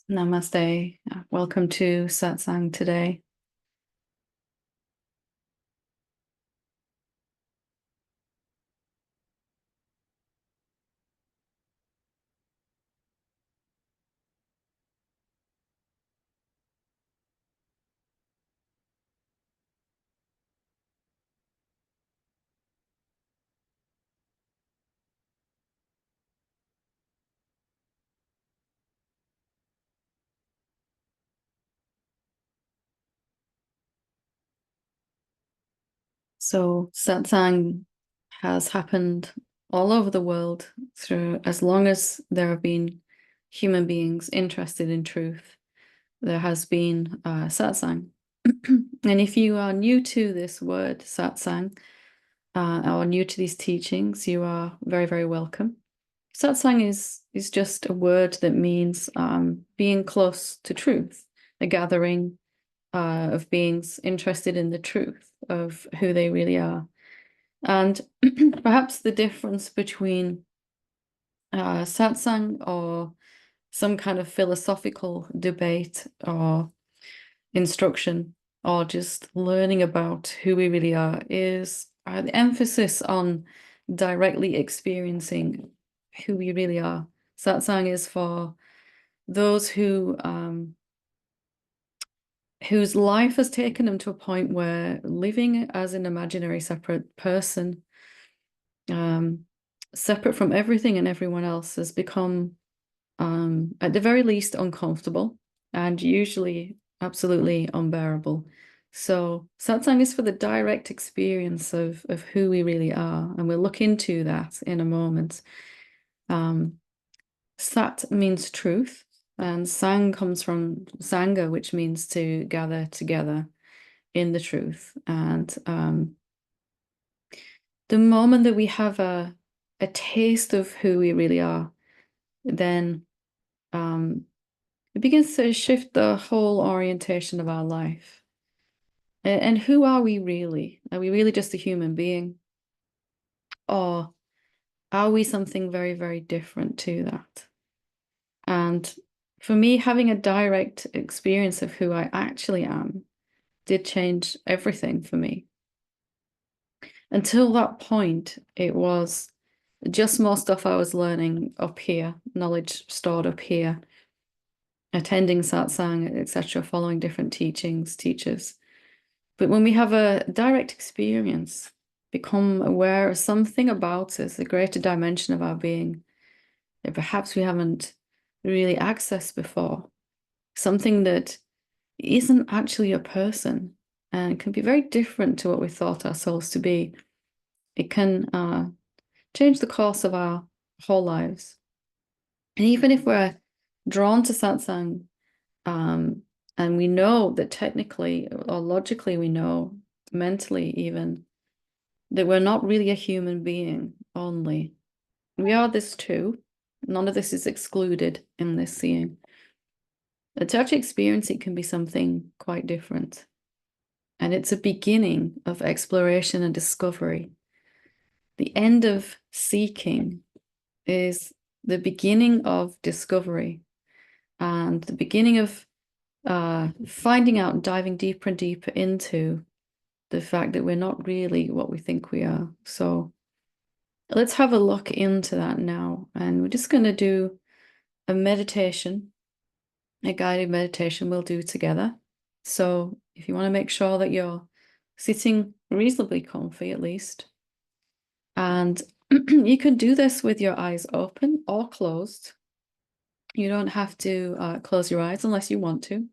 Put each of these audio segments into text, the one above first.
Namaste. Welcome to Satsang today. So Satsang has happened all over the world through as long as there have been human beings interested in truth. There has been Satsang. And if you are new to this word, Satsang, or new to these teachings, you are very, very welcome. Satsang is just a word that means being close to truth, a gathering of beings interested in the truth of who they really are. And perhaps the difference between satsang or some kind of philosophical debate or instruction or just learning about who we really are is the emphasis on directly experiencing who we really are. Satsang is for those whose life has taken them to a point where living as an imaginary separate person, separate from everything and everyone else, has become, at the very least, uncomfortable and usually absolutely unbearable. So satsang is for the direct experience of who we really are, and we'll look into that in a moment. Sat means truth, and sang comes from sangha, which means to gather together in the truth. And the moment that we have a taste of who we really are, then it begins to shift the whole orientation of our life. And who are we really? Are we really just a human being? Or are we something very, very different to that? And for me, having a direct experience of who I actually am did change everything for me. Until that point, it was just more stuff I was learning up here, knowledge stored up here, attending satsang, etc., following different teachings, teachers. But when we have a direct experience, become aware of something about us, a greater dimension of our being that perhaps we haven't really accessed before, something that isn't actually a person and can be very different to what we thought ourselves to be. It can change the course of our whole lives. And even if we're drawn to satsang, and we know that technically or logically, we know mentally even that we're not really a human being only. We are this too. None of this is excluded in this seeing. But to actually experience it can be something quite different. And it's a beginning of exploration and discovery. The end of seeking is the beginning of discovery and the beginning of finding out and diving deeper and deeper into the fact that we're not really what we think we are. So let's have a look into that now. And we're just going to do a meditation, a guided meditation we'll do together. So if you want to make sure that you're sitting reasonably comfy at least, and you can do this with your eyes open or closed. You don't have to close your eyes unless you want to.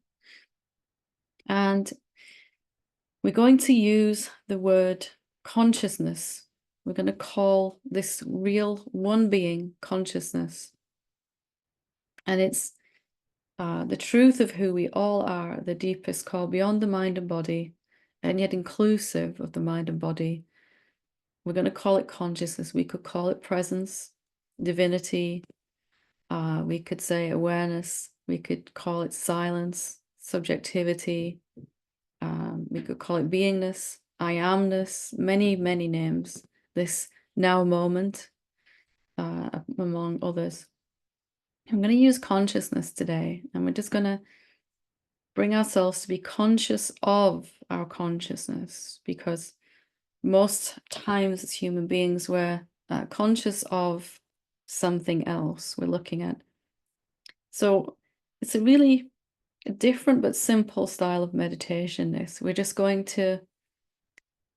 And we're going to use the word consciousness. We're going to call this real one being consciousness. And it's the truth of who we all are, the deepest call beyond the mind and body, and yet inclusive of the mind and body. We're going to call it consciousness. We could call it presence, divinity. We could say awareness. We could call it silence, subjectivity. We could call it beingness, I amness, many, many names. This now moment, among others. I'm going to use consciousness today, and we're just going to bring ourselves to be conscious of our consciousness, because most times as human beings, we're conscious of something else we're looking at. So it's a really different but simple style of meditation. This, we're just going to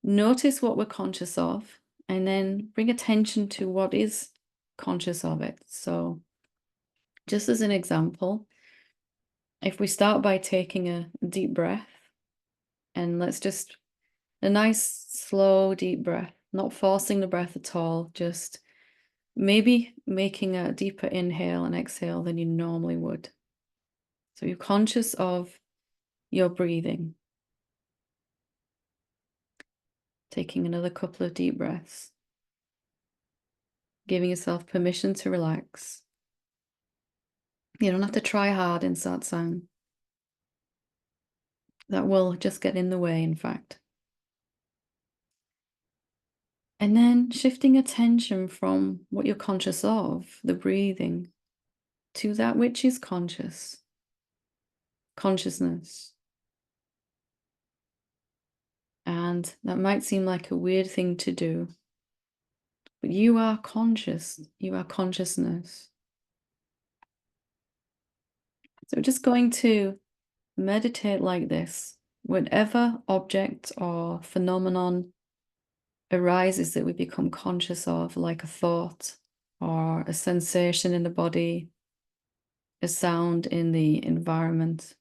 notice what we're conscious of and then bring attention to what is conscious of it. So just as an example, if we start by taking a deep breath, and let's just a nice slow deep breath, not forcing the breath at all, just maybe making a deeper inhale and exhale than you normally would. So you're conscious of your breathing. Taking another couple of deep breaths, giving yourself permission to relax. You don't have to try hard in satsang. That will just get in the way, in fact. And then shifting attention from what you're conscious of, the breathing, to that which is conscious, consciousness. And that might seem like a weird thing to do, but you are conscious, you are consciousness. So we're just going to meditate like this. Whatever object or phenomenon arises that we become conscious of, like a thought or a sensation in the body, a sound in the environment,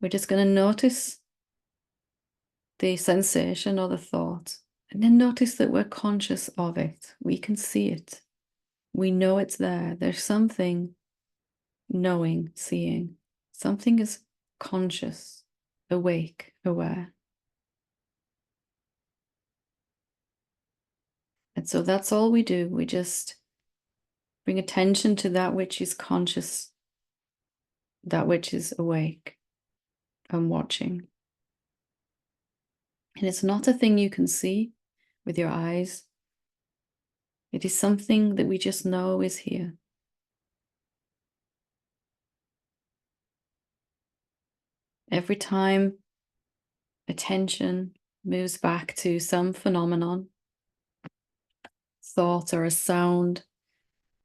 we're just going to notice the sensation or the thought, and then notice that we're conscious of it. We can see it. We know it's there. There's something knowing, seeing. Something is conscious, awake, aware. And so that's all we do. We just bring attention to that which is conscious, that which is awake and watching. And it's not a thing you can see with your eyes. It is something that we just know is here. Every time attention moves back to some phenomenon, thought or a sound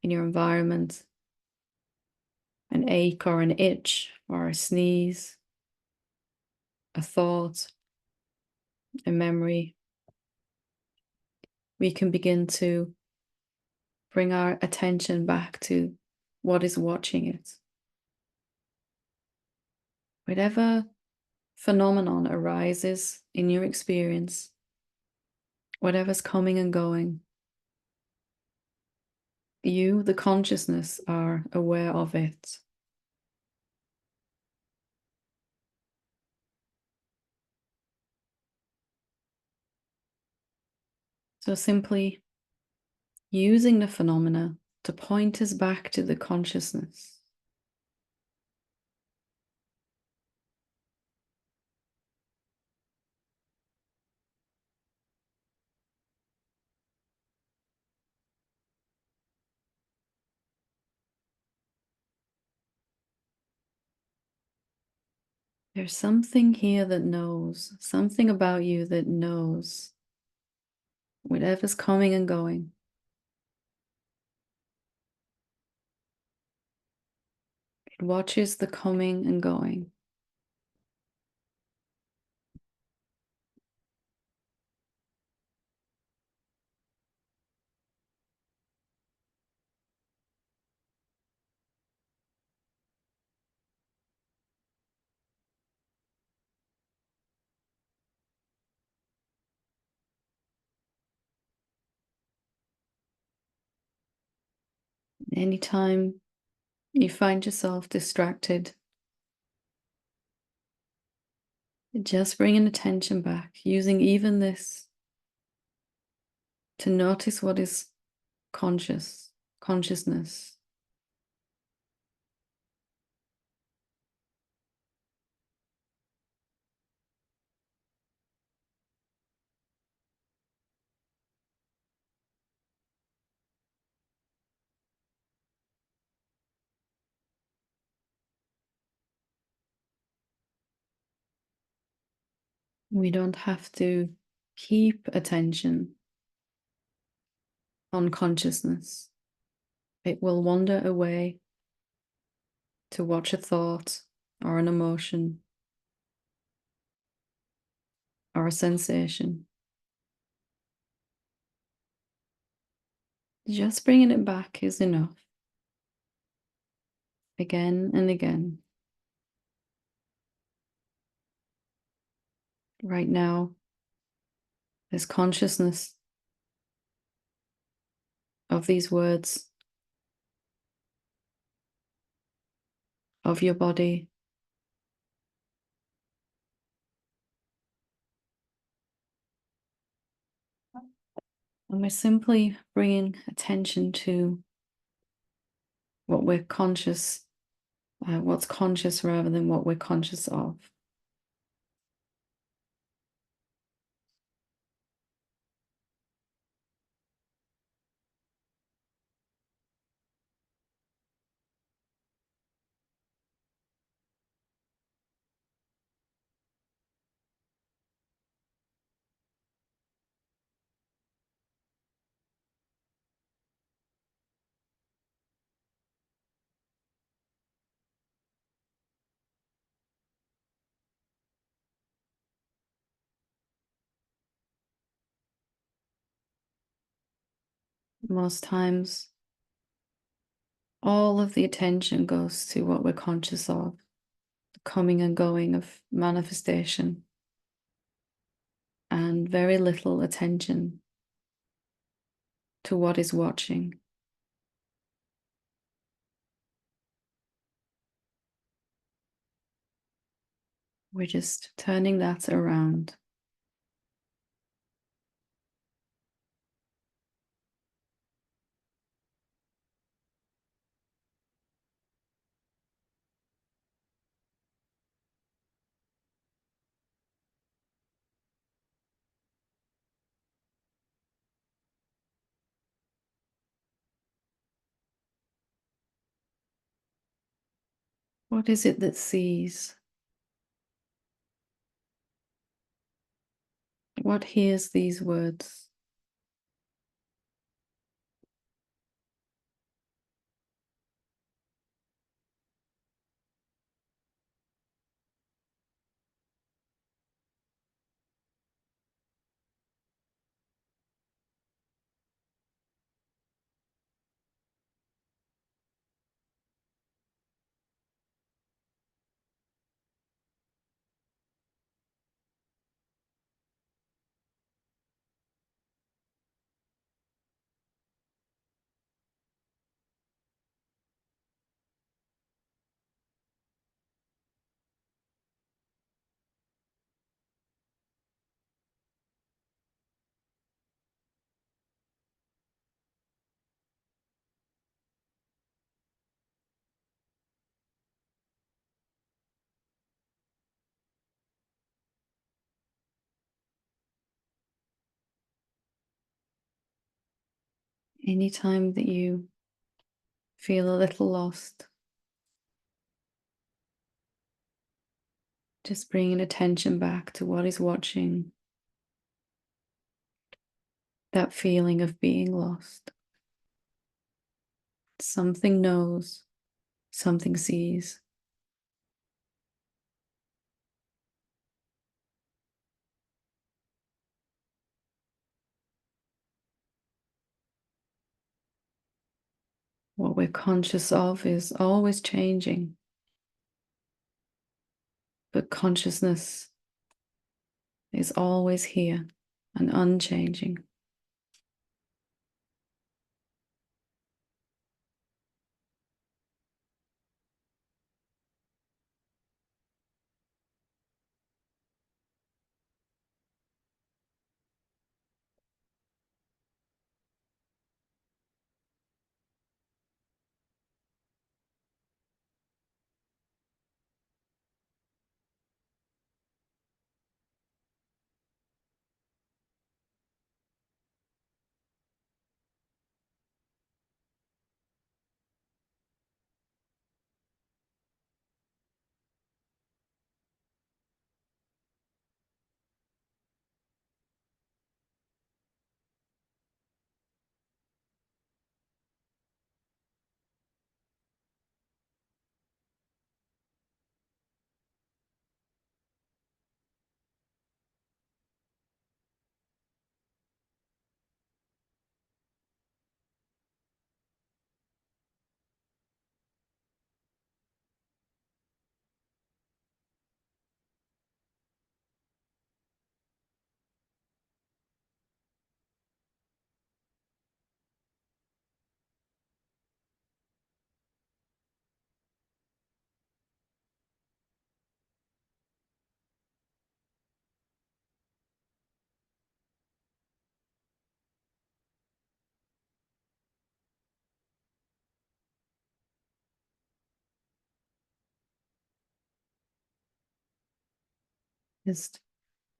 in your environment, an ache or an itch or a sneeze, a thought, a memory, we can begin to bring our attention back to what is watching it. Whatever phenomenon arises in your experience, whatever's coming and going, you, the consciousness, are aware of it. So simply using the phenomena to point us back to the consciousness. There's something here that knows, something about you that knows whatever's coming and going. It watches the coming and going. Anytime you find yourself distracted, just bringing attention back, using even this to notice what is consciousness. We don't have to keep attention on consciousness. It will wander away to watch a thought or an emotion or a sensation. Just bringing it back is enough. Again and again. Right now, there's consciousness of these words, of your body, and we're simply bringing attention to what we're conscious, what's conscious rather than what we're conscious of. Most times, all of the attention goes to what we're conscious of, the coming and going of manifestation, and very little attention to what is watching. We're just turning that around. What is it that sees? What hears these words? Anytime that you feel a little lost, just bringing attention back to what is watching, that feeling of being lost. Something knows, something sees. What we're conscious of is always changing, but consciousness is always here and unchanging. Just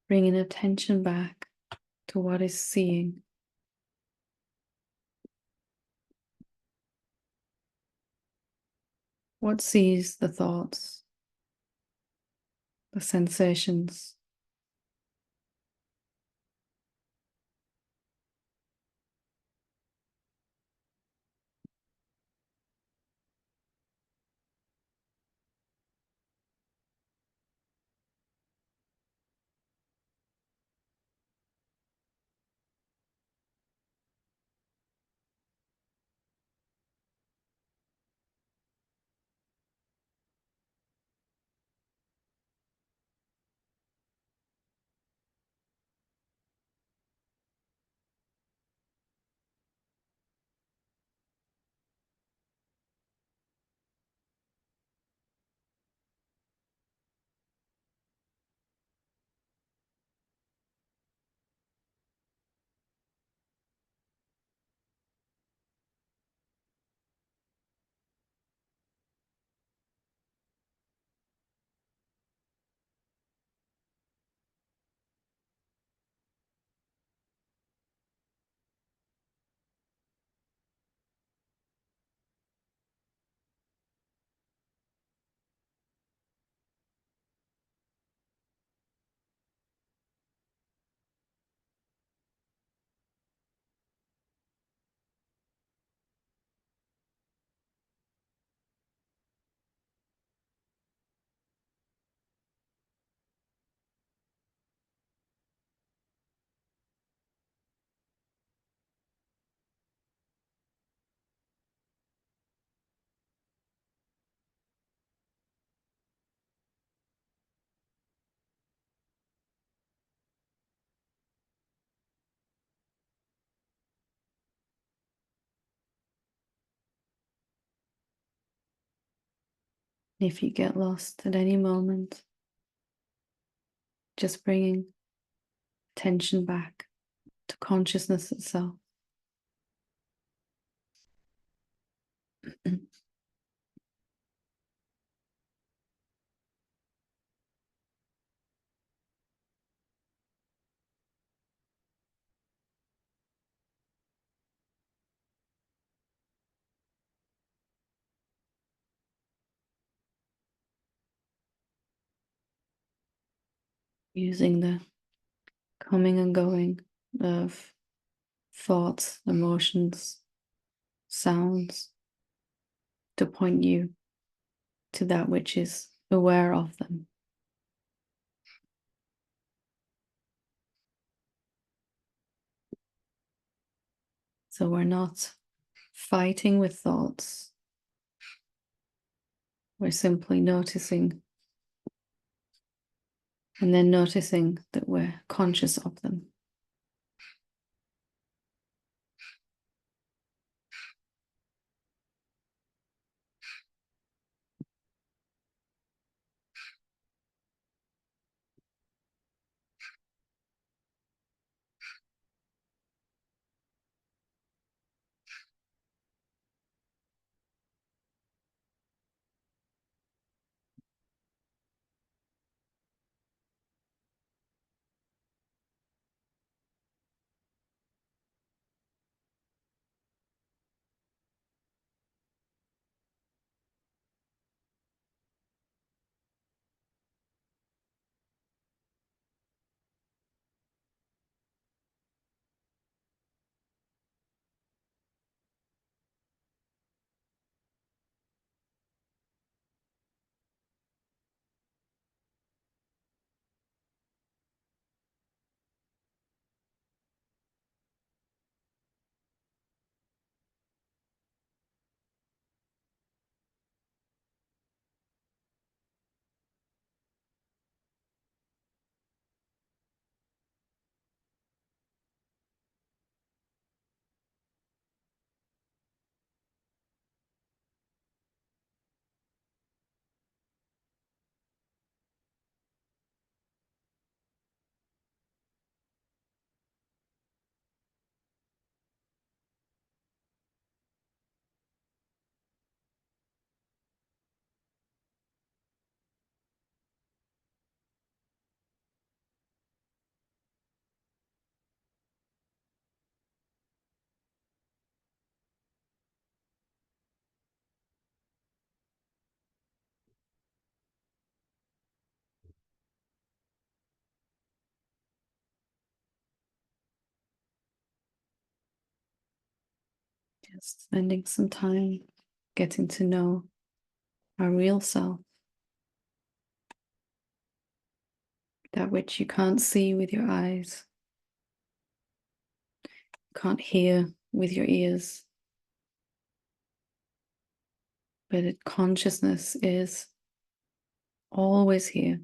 bringing attention back to what is seeing. What sees the thoughts, the sensations? If you get lost at any moment, just bringing attention back to consciousness itself. Using the coming and going of thoughts, emotions, sounds to point you to that which is aware of them. So we're not fighting with thoughts. We're simply noticing and then noticing that we're conscious of them. Just spending some time getting to know our real self, that which you can't see with your eyes, can't hear with your ears, but consciousness is always here.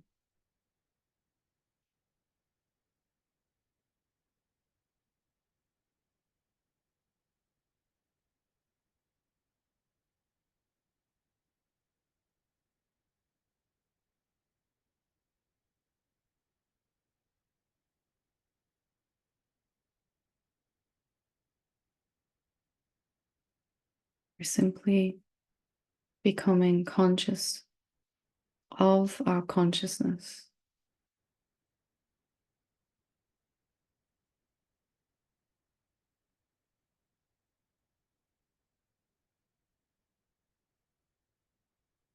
We're simply becoming conscious of our consciousness.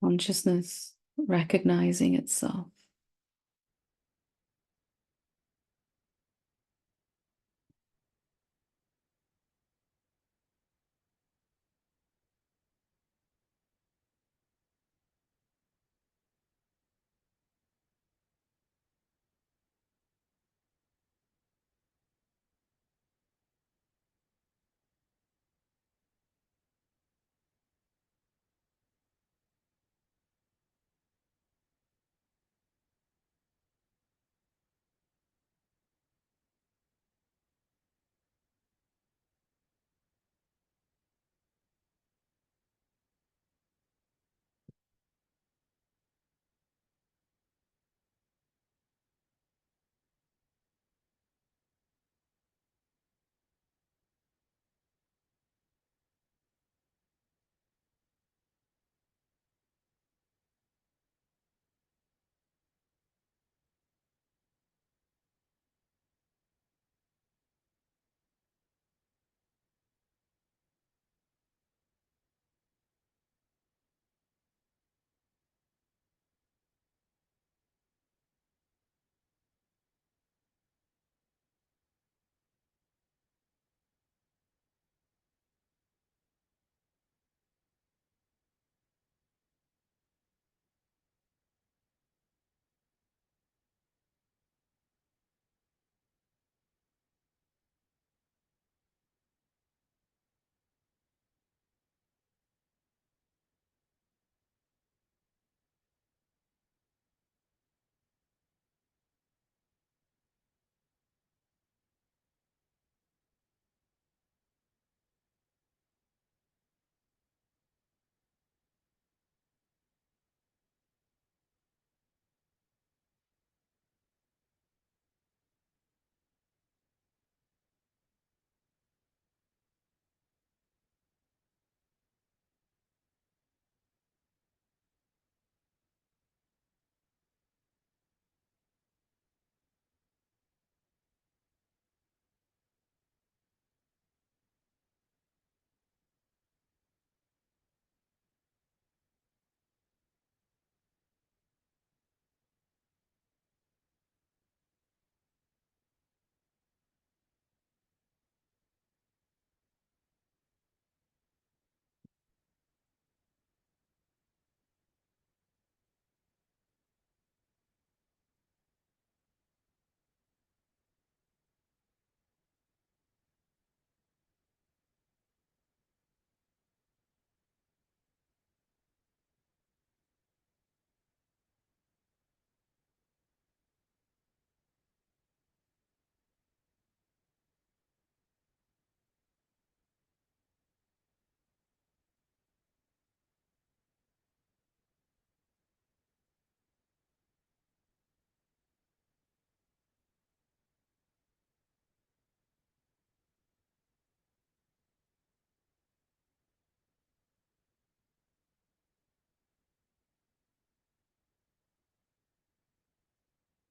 Consciousness recognizing itself.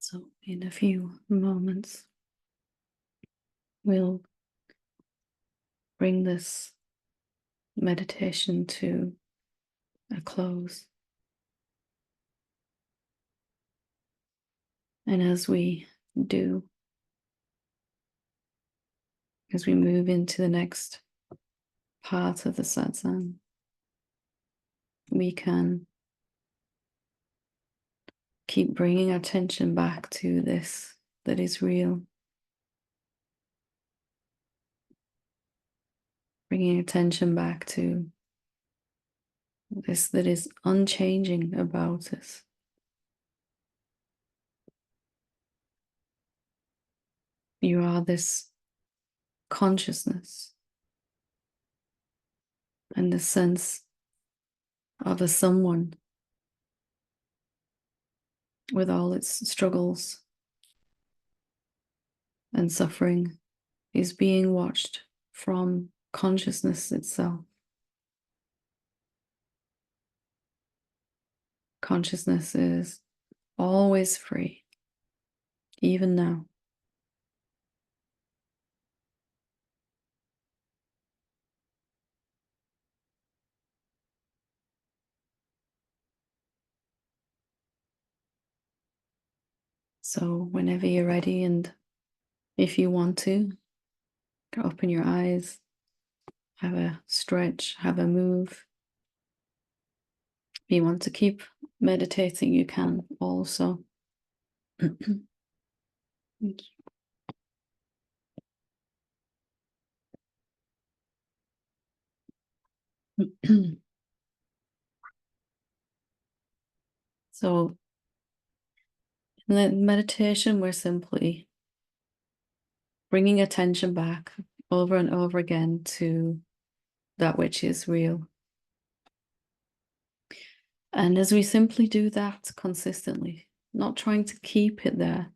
So in a few moments, we'll bring this meditation to a close. And as we do, as we move into the next part of the satsang, we can keep bringing attention back to this that is real. Bringing attention back to this that is unchanging about us. You are this consciousness and the sense of a someone with all its struggles and suffering is being watched from consciousness itself. Consciousness is always free, even now. So whenever you're ready, and if you want to, open your eyes, have a stretch, have a move. If you want to keep meditating, you can also. Thank you. So in the meditation, we're simply bringing attention back over and over again to that which is real. And as we simply do that consistently, not trying to keep it there,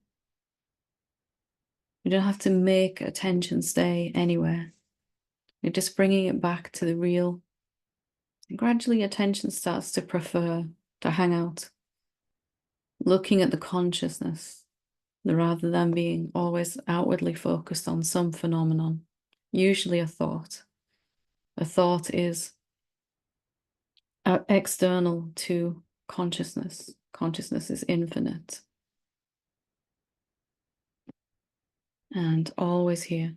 you don't have to make attention stay anywhere. You're just bringing it back to the real. And gradually attention starts to prefer to hang out, looking at the consciousness rather than being always outwardly focused on some phenomenon, usually a thought. A thought is external to consciousness. Consciousness is infinite and always here.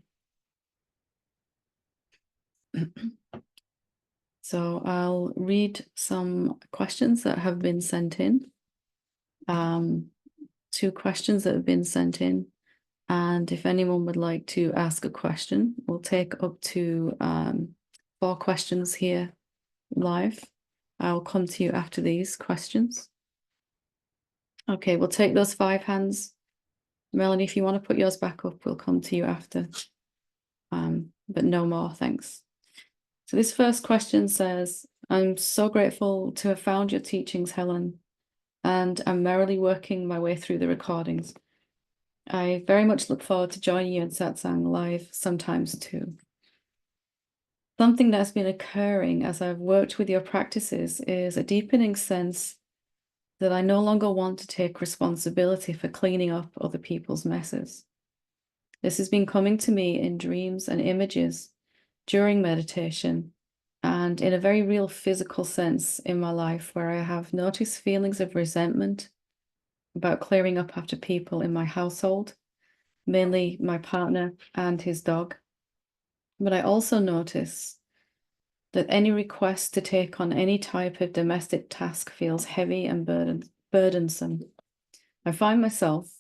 So I'll read some questions that have been sent in. 2 questions that have been sent in. And if anyone would like to ask a question, we'll take up to 4 questions here live. I'll come to you after these questions. Okay, we'll take those 5 hands. Melanie, if you want to put yours back up, we'll come to you after. But no more, thanks. So this first question says, I'm so grateful to have found your teachings, Helen, and I'm merrily working my way through the recordings. I very much look forward to joining you in Satsang live sometimes too. Something that's been occurring as I've worked with your practices is a deepening sense that I no longer want to take responsibility for cleaning up other people's messes. This has been coming to me in dreams and images during meditation and in a very real physical sense in my life, where I have noticed feelings of resentment about clearing up after people in my household, mainly my partner and his dog. But I also notice that any request to take on any type of domestic task feels heavy and burdensome. I find myself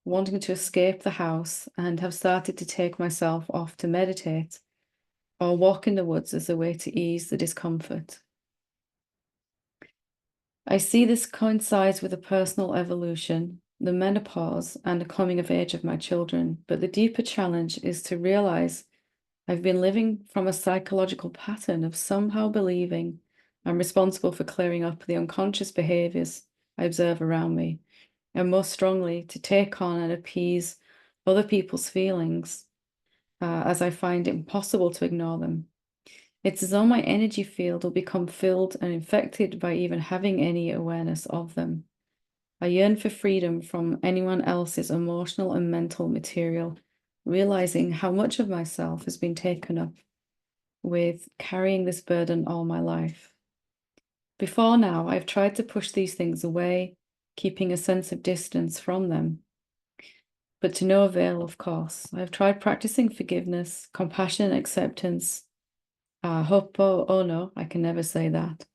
wanting to escape the house and have started to take myself off to meditate or walk in the woods as a way to ease the discomfort. I see this coincides with a personal evolution, the menopause, and the coming of age of my children, but the deeper challenge is to realize I've been living from a psychological pattern of somehow believing I'm responsible for clearing up the unconscious behaviors I observe around me, and more strongly, to take on and appease other people's feelings, as I find it impossible to ignore them. It's as though my energy field will become filled and infected by even having any awareness of them. I yearn for freedom from anyone else's emotional and mental material, realizing how much of myself has been taken up with carrying this burden all my life. Before now, I've tried to push these things away, keeping a sense of distance from them. But to no avail, of course. I've tried practicing forgiveness, compassion, acceptance, Hope, oh no, I can never say that,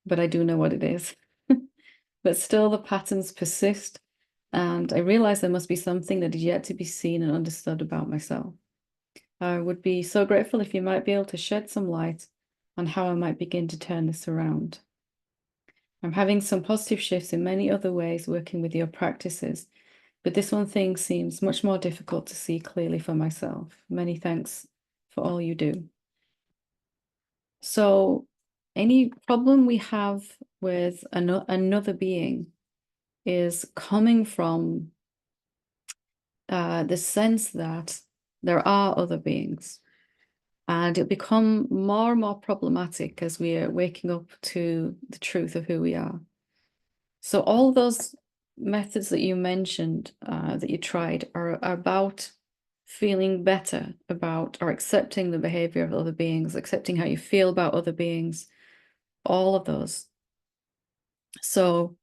but I do know what it is. But still, the patterns persist, and I realize there must be something that is yet to be seen and understood about myself. I would be so grateful if you might be able to shed some light on how I might begin to turn this around. I'm having some positive shifts in many other ways working with your practices, but this one thing seems much more difficult to see clearly for myself. Many thanks for all you do. So, any problem we have with another being is coming from the sense that there are other beings. And it'll become more and more problematic as we are waking up to the truth of who we are. So all those methods that you mentioned that you tried are about feeling better about or accepting the behavior of other beings, accepting how you feel about other beings, all of those. So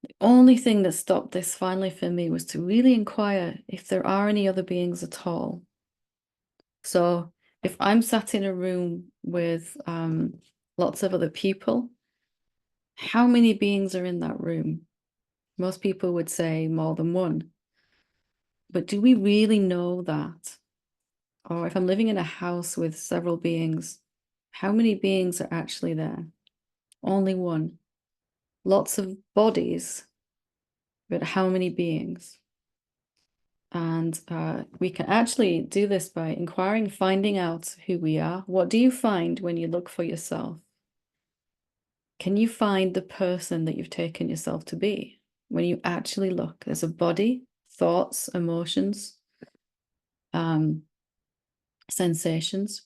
the only thing that stopped this finally for me was to really inquire if there are any other beings at all. So if I'm sat in a room with lots of other people, how many beings are in that room? Most people would say more than one. But do we really know that? Or if I'm living in a house with several beings, how many beings are actually there? Only one. Lots of bodies, but how many beings? And we can actually do this by inquiring, finding out who we are. What do you find when you look for yourself? Can you find the person that you've taken yourself to be? When you actually look, there's a body, thoughts, emotions, sensations.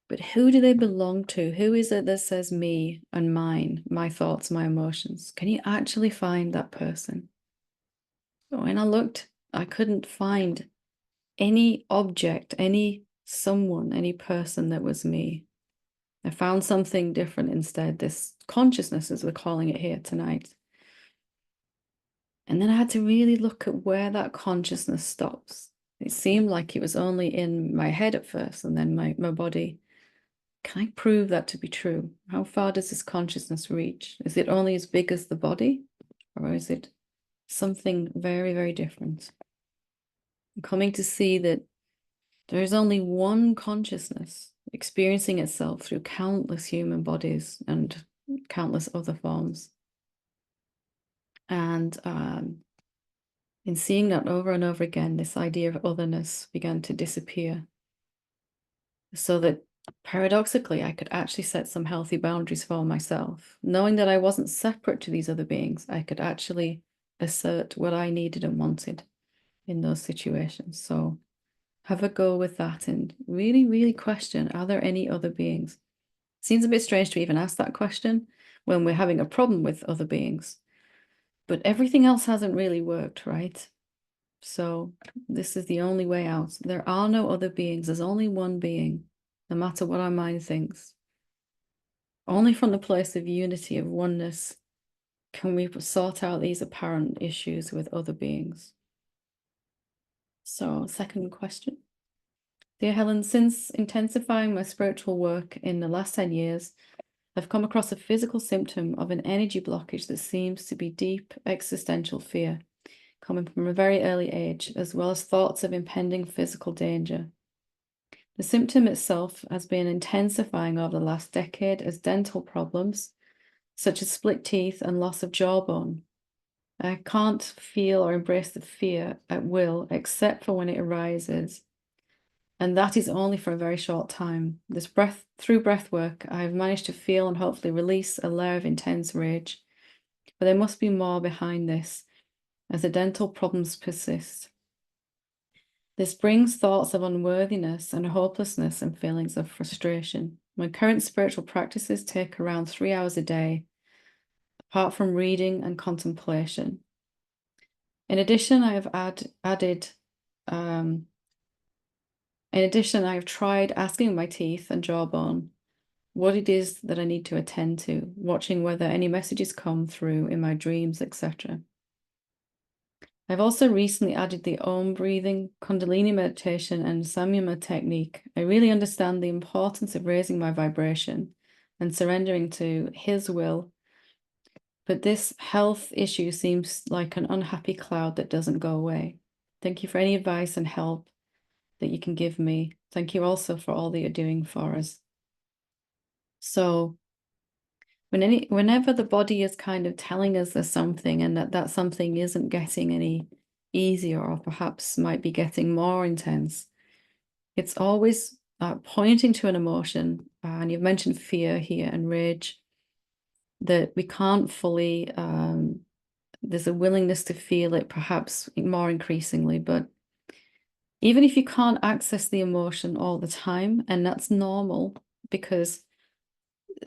But who do they belong to? Who is it that says me and mine, my thoughts, my emotions? Can you actually find that person? When I looked, I couldn't find any object, any someone, any person that was me. I found something different instead, this consciousness, as we're calling it here tonight. And then I had to really look at where that consciousness stops. It seemed like it was only in my head at first and then my body. Can I prove that to be true? How far does this consciousness reach? Is it only as big as the body? Or is it something very, very different? I'm coming to see that there is only one consciousness experiencing itself through countless human bodies and countless other forms. And in seeing that over and over again, this idea of otherness began to disappear. So that paradoxically, I could actually set some healthy boundaries for myself. Knowing that I wasn't separate to these other beings, I could actually assert what I needed and wanted in those situations. So have a go with that and really, really question, are there any other beings? Seems a bit strange to even ask that question when we're having a problem with other beings, but everything else hasn't really worked, right? So this is the only way out. There are no other beings. There's only one being, no matter what our mind thinks. Only from the place of unity, of oneness, can we sort out these apparent issues with other beings. So, second question. Dear Helen, since intensifying my spiritual work in the last 10 years, I've come across a physical symptom of an energy blockage that seems to be deep existential fear, coming from a very early age, as well as thoughts of impending physical danger. The symptom itself has been intensifying over the last decade as dental problems, such as split teeth and loss of jawbone. I can't feel or embrace the fear at will, except for when it arises. And that is only for a very short time. Through breath work, I have managed to feel and hopefully release a layer of intense rage. But there must be more behind this, as the dental problems persist. This brings thoughts of unworthiness and hopelessness and feelings of frustration. My current spiritual practices take around 3 hours a day, apart from reading and contemplation. In addition, I have tried asking my teeth and jawbone what it is that I need to attend to, watching whether any messages come through in my dreams, etc. I've also recently added the Om breathing, Kundalini meditation, and Samyama technique. I really understand the importance of raising my vibration and surrendering to His will. But this health issue seems like an unhappy cloud that doesn't go away. Thank you for any advice and help that you can give me. Thank you also for all that you're doing for us. So whenever the body is kind of telling us there's something and that something isn't getting any easier or perhaps might be getting more intense, it's always pointing to an emotion. And you've mentioned fear here and rage, that we can't fully, there's a willingness to feel it perhaps more increasingly, but even if you can't access the emotion all the time, and that's normal because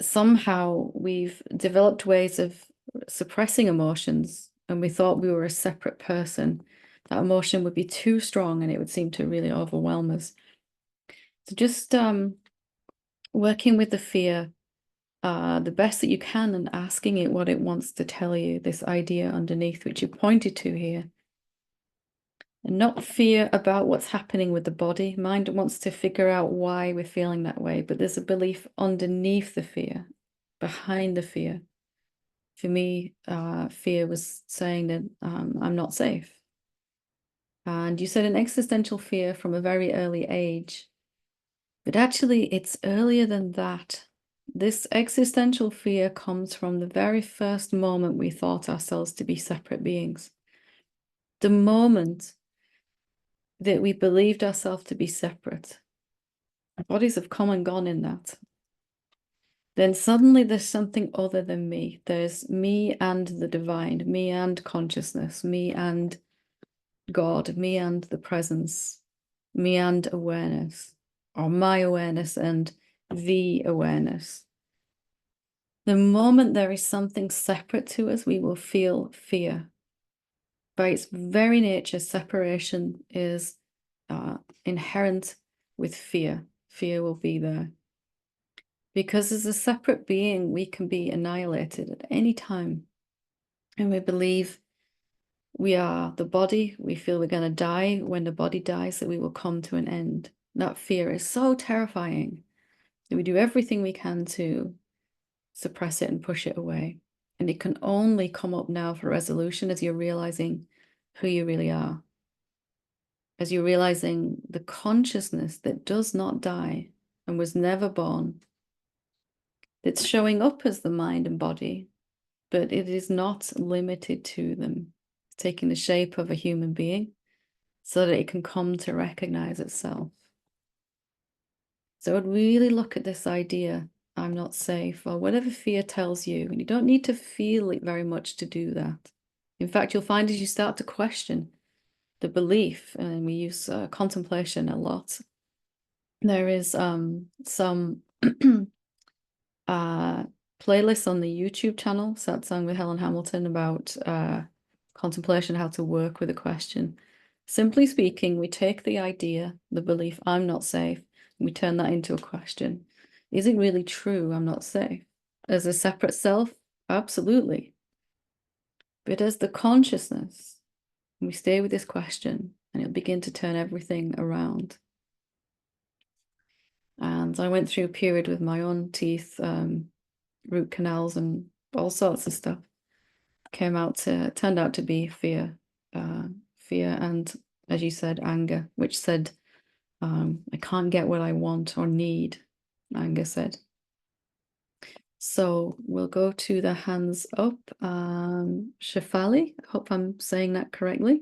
somehow we've developed ways of suppressing emotions and we thought we were a separate person, that emotion would be too strong and it would seem to really overwhelm us. So just working with the fear the best that you can and asking it what it wants to tell you, this idea underneath which you pointed to here. And not fear about what's happening with the body. Mind wants to figure out why we're feeling that way, but there's a belief underneath the fear, behind the fear. For me, fear was saying that I'm not safe. And you said an existential fear from a very early age, but actually it's earlier than that. This existential fear comes from the very first moment we thought ourselves to be separate beings. The moment that we believed ourselves to be separate, our bodies have come and gone in that. Then suddenly there's something other than me. There's me and the divine, me and consciousness, me and God, me and the presence, me and awareness, or my awareness and the awareness. The moment there is something separate to us, we will feel fear. By its very nature, separation is inherent with fear. Fear will be there. Because as a separate being, we can be annihilated at any time. And we believe we are the body. We feel we're going to die when the body dies, that we will come to an end. That fear is so terrifying that we do everything we can to suppress it and push it away. And it can only come up now for resolution as you're realizing who you really are. As you're realizing the consciousness that does not die and was never born, that's showing up as the mind and body, but it is not limited to them. It's taking the shape of a human being so that it can come to recognize itself. So I'd really look at this idea, I'm not safe, or whatever fear tells you. And you don't need to feel it very much to do that. In fact, you'll find as you start to question the belief, and we use contemplation a lot, there is some playlists on the YouTube channel, Satsang with Helen Hamilton, about contemplation, how to work with a question. Simply speaking, we take the idea, the belief, I'm not safe, and we turn that into a question. Is it really true I'm not safe? As a separate self? Absolutely. But as the consciousness, we stay with this question and it'll begin to turn everything around. And I went through a period with my own teeth, root canals and all sorts of stuff. Turned out to be fear and, as you said, anger, which said, I can't get what I want or need, anger said. So we'll go to the hands up. Shefali, I hope I'm saying that correctly.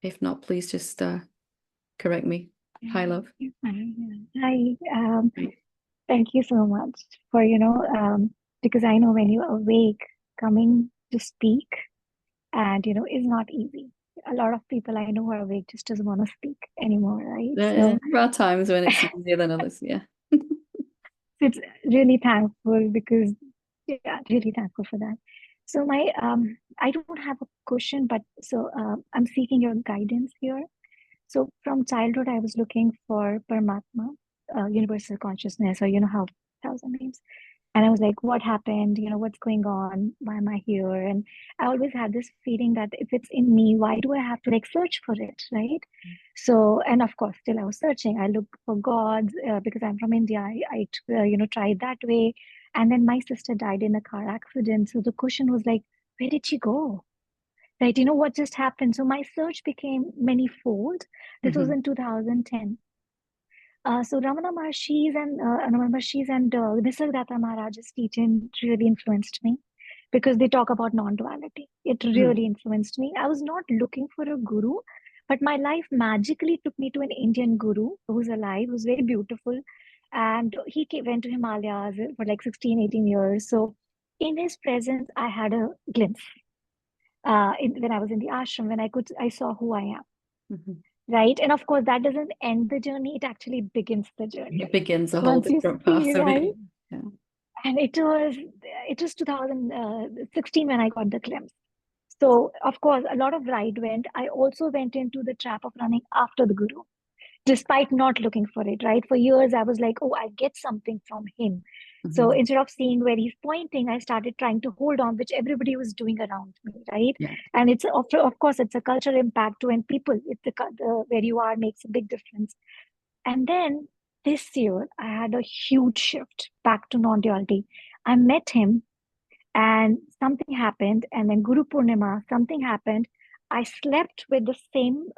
If not, please just correct me. Hi, love. Hi. Thank you so much for, because I know when you're awake, coming to speak and, is not easy. A lot of people I know who are awake just doesn't want to speak anymore, right? So There are times when it's easier than others, yeah. it's really thankful because, yeah, really thankful for that. So I don't have a question, but I'm seeking your guidance here. So from childhood, I was looking for Paramatma, universal consciousness, or how thousand names. And I was like, what happened? What's going on? Why am I here? And I always had this feeling that if it's in me, why do I have to like search for it, right? So, and of course, still I was searching. I looked for gods because I'm from India. I tried that way. And then my sister died in a car accident. So the question was like, where did she go? Right? What just happened? So my search became many-fold. This was Hmm. in 2010. So Ramana Maharshi's and Nisargadatta Maharaj's teaching really influenced me because they talk about non-duality. It Hmm. really influenced me. I was not looking for a guru, but my life magically took me to an Indian guru who's alive, who's very beautiful. And went to Himalayas for like 16, 18 years. So in his presence, I had a glimpse when I was in the ashram, I saw who I am, Hmm. right? And of course, that doesn't end the journey, it actually begins the journey. It begins a whole Once you different path see, of right? it. Yeah. And it was 2016 when I got the glimpse. So, of course, a lot of ride went. I also went into the trap of running after the guru despite not looking for it, right? For years, I was like, oh, I get something from him. So Hmm. instead of seeing where he's pointing, I started trying to hold on, which everybody was doing around me, right? Yeah. And of course, it's a cultural impact too, and people, where you are makes a big difference. And then this year, I had a huge shift back to non-duality. I met him and something happened, and then Guru Purnima, something happened. I slept with the same,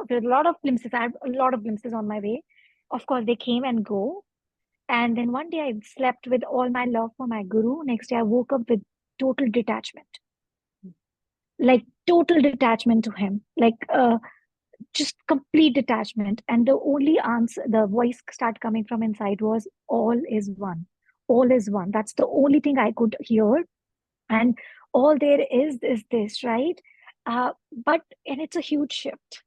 there's a lot of glimpses. I have a lot of glimpses on my way. Of course, they came and go. And then one day I slept with all my love for my guru. Next day I woke up with total detachment, like total detachment to him, like just complete detachment. And the only answer, the voice start coming from inside was, all is one. All is one. That's the only thing I could hear. And all there is this, right? But and it's a huge shift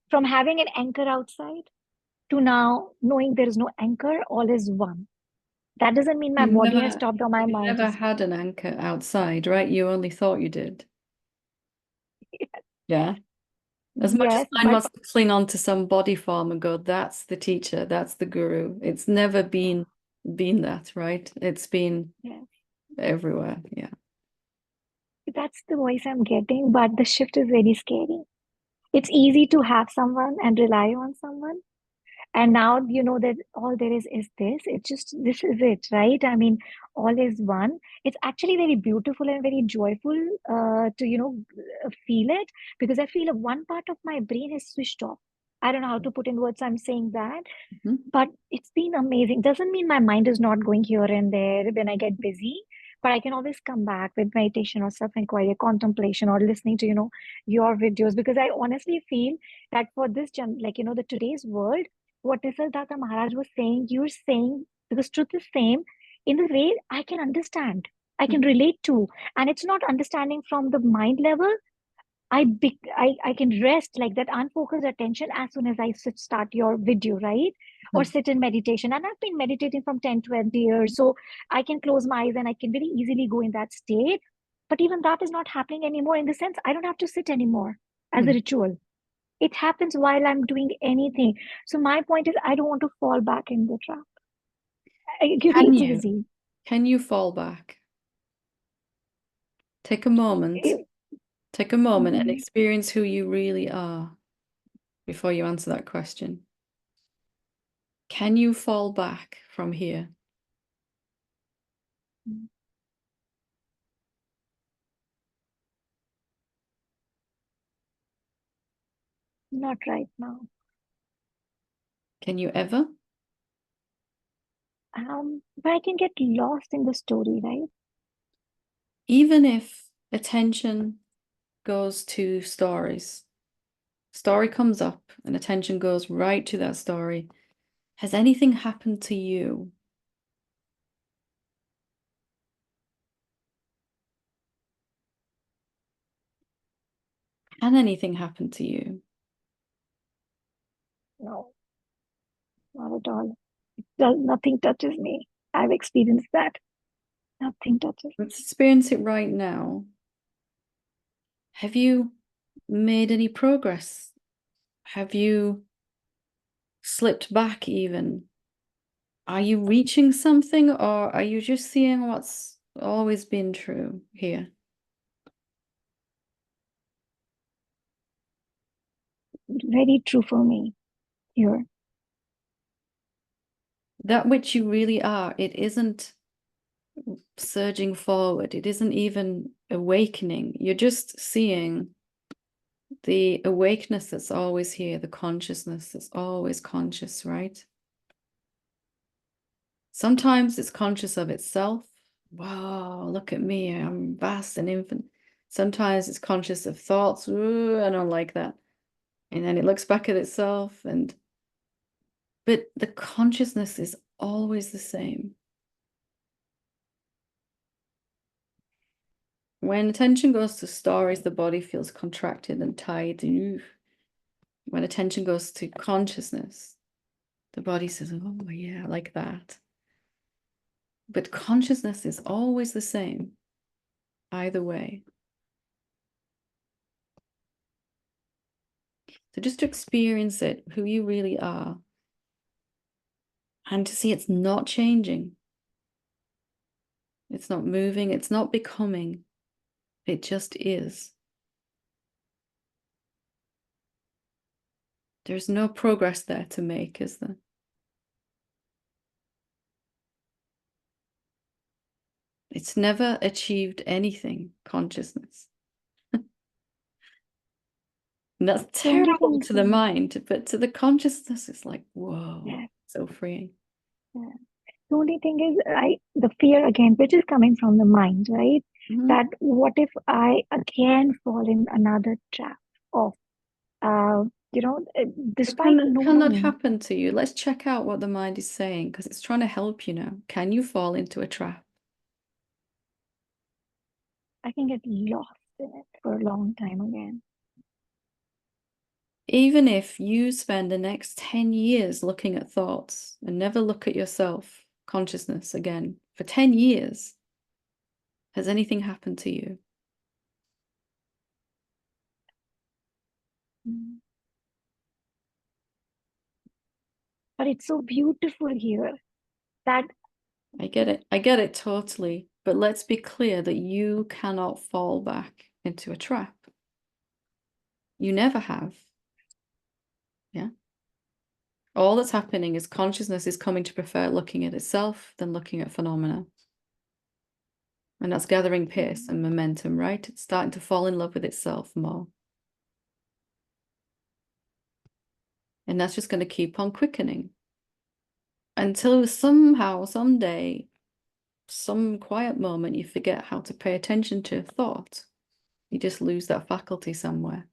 from having an anchor outside to now knowing there is no anchor, all is one. That doesn't mean my You've body has never, stopped or my you've mind never has stopped. had an anchor outside, right? You only thought you did. Yeah. As much as Yes, mind but wants to cling on to some body form and go, that's the teacher, that's the guru. It's never been that, right? It's been yes, everywhere. Yeah. that's the voice I'm getting, but the shift is very scary. It's easy to have someone and rely on someone. And now you know that all there is this. It's just, this is it, right? I mean, all is one. It's actually very beautiful and very joyful to, feel it because I feel one part of my brain is switched off. I don't know how to put in words. I'm saying that, Mhm. but it's been amazing. Doesn't mean my mind is not going here and there when I get busy, but I can always come back with meditation or self-inquiry, contemplation, or listening to, your videos because I honestly feel that for this the today's world, what Nisargadatta Maharaj was saying, you're saying because truth is same in the way I can understand, I can relate to, and it's not understanding from the mind level. I can rest like that unfocused attention as soon as I start your video, right? Or Mhm. sit in meditation. And I've been meditating from 10, 20 years. So I can close my eyes and I can very easily go in that state. But even that is not happening anymore in the sense I don't have to sit anymore as a Mhm. ritual. It happens while I'm doing anything. So my point is I don't want to fall back in the trap. Can It's you? easy. Can you fall back? Take a moment. It- Take a moment and Mhm. experience who you really are before you answer that question. Can you fall back from here? Not right now. Can you ever? But I can get lost in the story, right? Even if attention goes to stories, story comes up and attention goes right to that story. Has anything happened to you? Can anything happen to you? No, not at all. Nothing touches me. I've experienced that. Nothing touches Let's experience it right now. Have you made any progress? Have you slipped back even? Are you reaching something, or are you just seeing what's always been true here? Very true for me here. That which you really are, it isn't surging forward. It isn't even awakening. You're just seeing the awakeness that's always here, the consciousness that's always conscious, right? Sometimes it's conscious of itself. Wow, look at me, I'm vast and infinite. Sometimes it's conscious of thoughts. Ooh, I don't like that. And then it looks back at itself, but the consciousness is always the same. When attention goes to stories, the body feels contracted and tight. When attention goes to consciousness, the body says, oh, yeah, like that. But consciousness is always the same, either way. So just to experience it, who you really are, and to see it's not changing. It's not moving. It's not becoming. It just is. There's no progress there to make, is there? It's never achieved anything, consciousness. And that's Don't you terrible think to the so? mind, but to the consciousness, it's like, whoa, Yeah, so freeing. yeah. The only thing is, the fear again, which is coming from the mind, right? Mhm. That what if I again fall in another trap of, uh, But despite can that knowing, happen to you? Let's check out what the mind is saying, because it's trying to help you now. Can you fall into a trap? I can get lost in it for a long time again. Even if you spend the next 10 years looking at thoughts and never look at yourself, consciousness again, for 10 years, has anything happened to you? Mm. But it's so beautiful here that I get it. I get it totally. But let's be clear that you cannot fall back into a trap. You never have. Yeah. All that's happening is consciousness is coming to prefer looking at itself than looking at phenomena. And that's gathering pace and momentum, right? It's starting to fall in love with itself more. And that's just going to keep on quickening until somehow, someday, some quiet moment, you forget how to pay attention to thought. You just lose that faculty somewhere.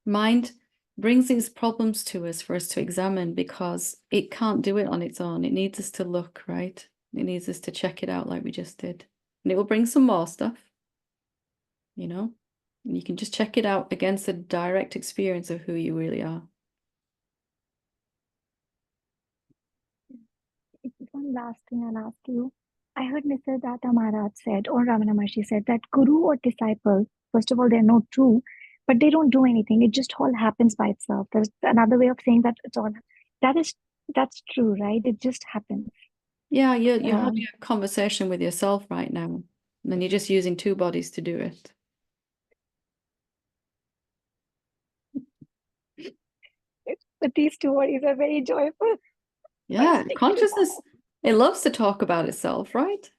Mind brings these problems to us for us to examine because it can't do it on its own. It needs us to look, right? It needs us to check it out like we just did. And it will bring some more stuff, you know? And you can just check it out against the direct experience of who you really are. one last thing I'll ask you. I heard Nisargadatta Maharaj said, or Ramana Maharshi said, that guru or disciple, first of all, they're not true, but they don't do anything. It just all happens by itself. There's another way of saying that it's all that is that's true, right? It just happens. Yeah, you're having Um, a conversation with yourself right now, and you're just using two bodies to do it. but these two words are very joyful. I'll Yeah, stick to consciousness, it loves to talk about itself, right?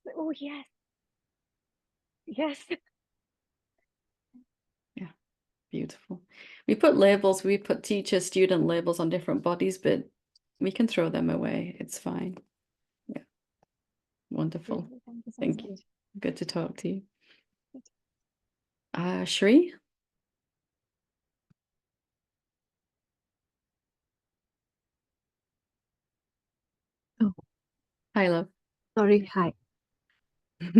that. Oh yes, yes. Yeah, beautiful. We put labels, we put teacher, student labels on different bodies, but we can throw them away. It's fine. Yeah, wonderful. Beautiful. Thank you so Thank you. much. Good to talk to you. Shri? Oh, Hi, love. sorry. Hi. How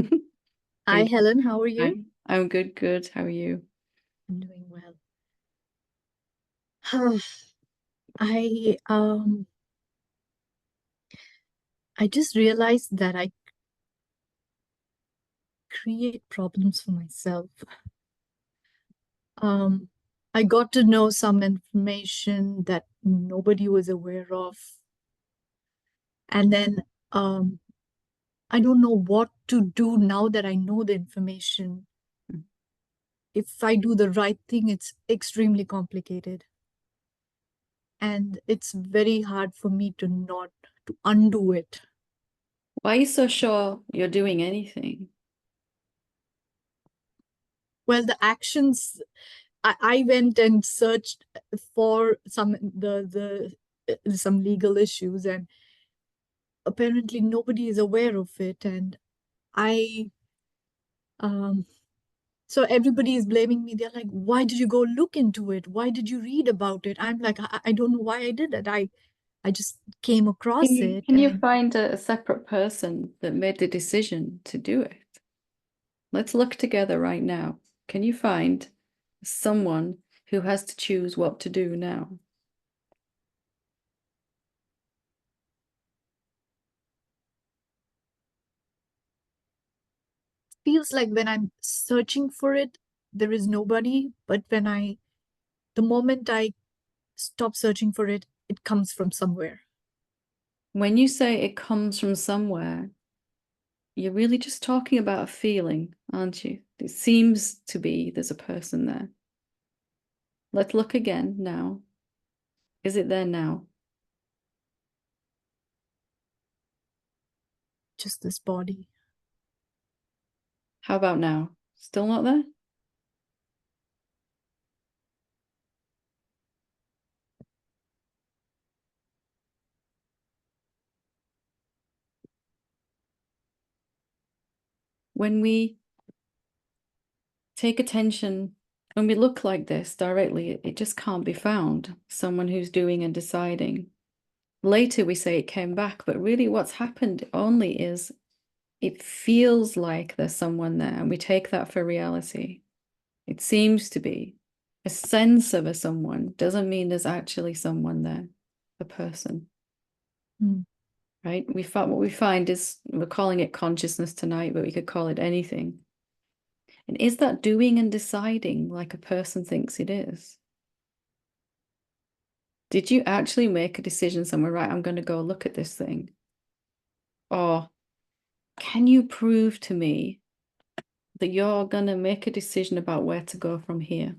Hi, you Helen. How are Hi. you? I'm good, good. How are you? I'm doing well. I just realized that I create problems for myself. Um I got to know some information that nobody was aware of. And then I don't know what to do now that I know the information. If I do the right thing, it's extremely complicated. And it's very hard for me to undo it. Why are you so sure you're doing anything? Well, the actions, I went and searched for some legal issues, and apparently nobody is aware of it. And I so everybody is blaming me. They're like, why did you go look into it? Why did you read about it? I'm like, I don't know why I did it. I just came across it. Can you find a separate person that made the decision to do it? Let's look together right now. Can you find someone who has to choose what to do now? Feels like when I'm searching for it, there is nobody. But the moment I stop searching for it, it comes from somewhere. When you say it comes from somewhere, you're really just talking about a feeling, aren't you? It seems to be there's a person there. Let's look again now. Is it there now? Just this body. How about now? Still not there? When we take attention, when we look like this directly, it just can't be found. Someone who's doing and deciding. Later we say it came back, but really what's happened only is it feels like there's someone there, and we take that for reality. It seems to be. A sense of a someone doesn't mean there's actually someone there, a person. Right? What we find is, we're calling it consciousness tonight, but we could call it anything. And is that doing and deciding like a person thinks it is? Did you actually make a decision somewhere, right, I'm going to go look at this thing? Or can you prove to me that you're going to make a decision about where to go from here?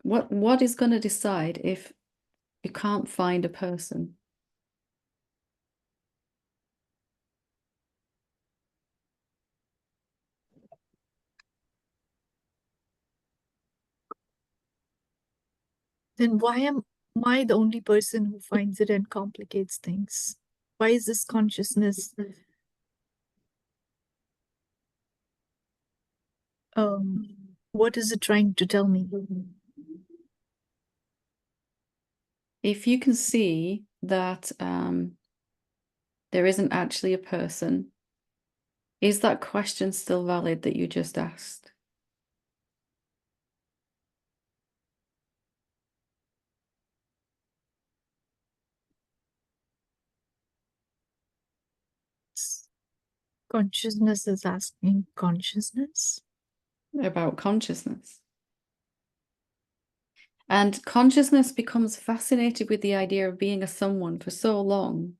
What is going to decide if you can't find a person? Then why am I the only person who finds it and complicates things? Why is this consciousness what is it trying to tell me? If you can see that there isn't actually a person, is that question still valid that you just asked? Consciousness is asking consciousness about consciousness. And consciousness becomes fascinated with the idea of being a someone for so long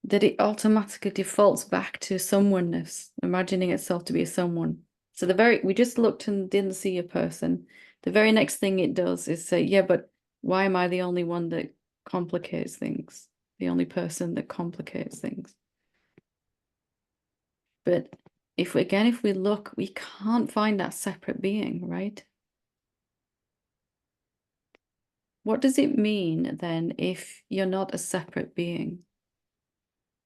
that it automatically defaults back to someoneness, imagining itself to be a someone. So we just looked and didn't see a person. The very next thing it does is say, yeah, but why am I the only one that complicates things? The only person that complicates things. But if we look, we can't find that separate being, right? What does it mean then if you're not a separate being?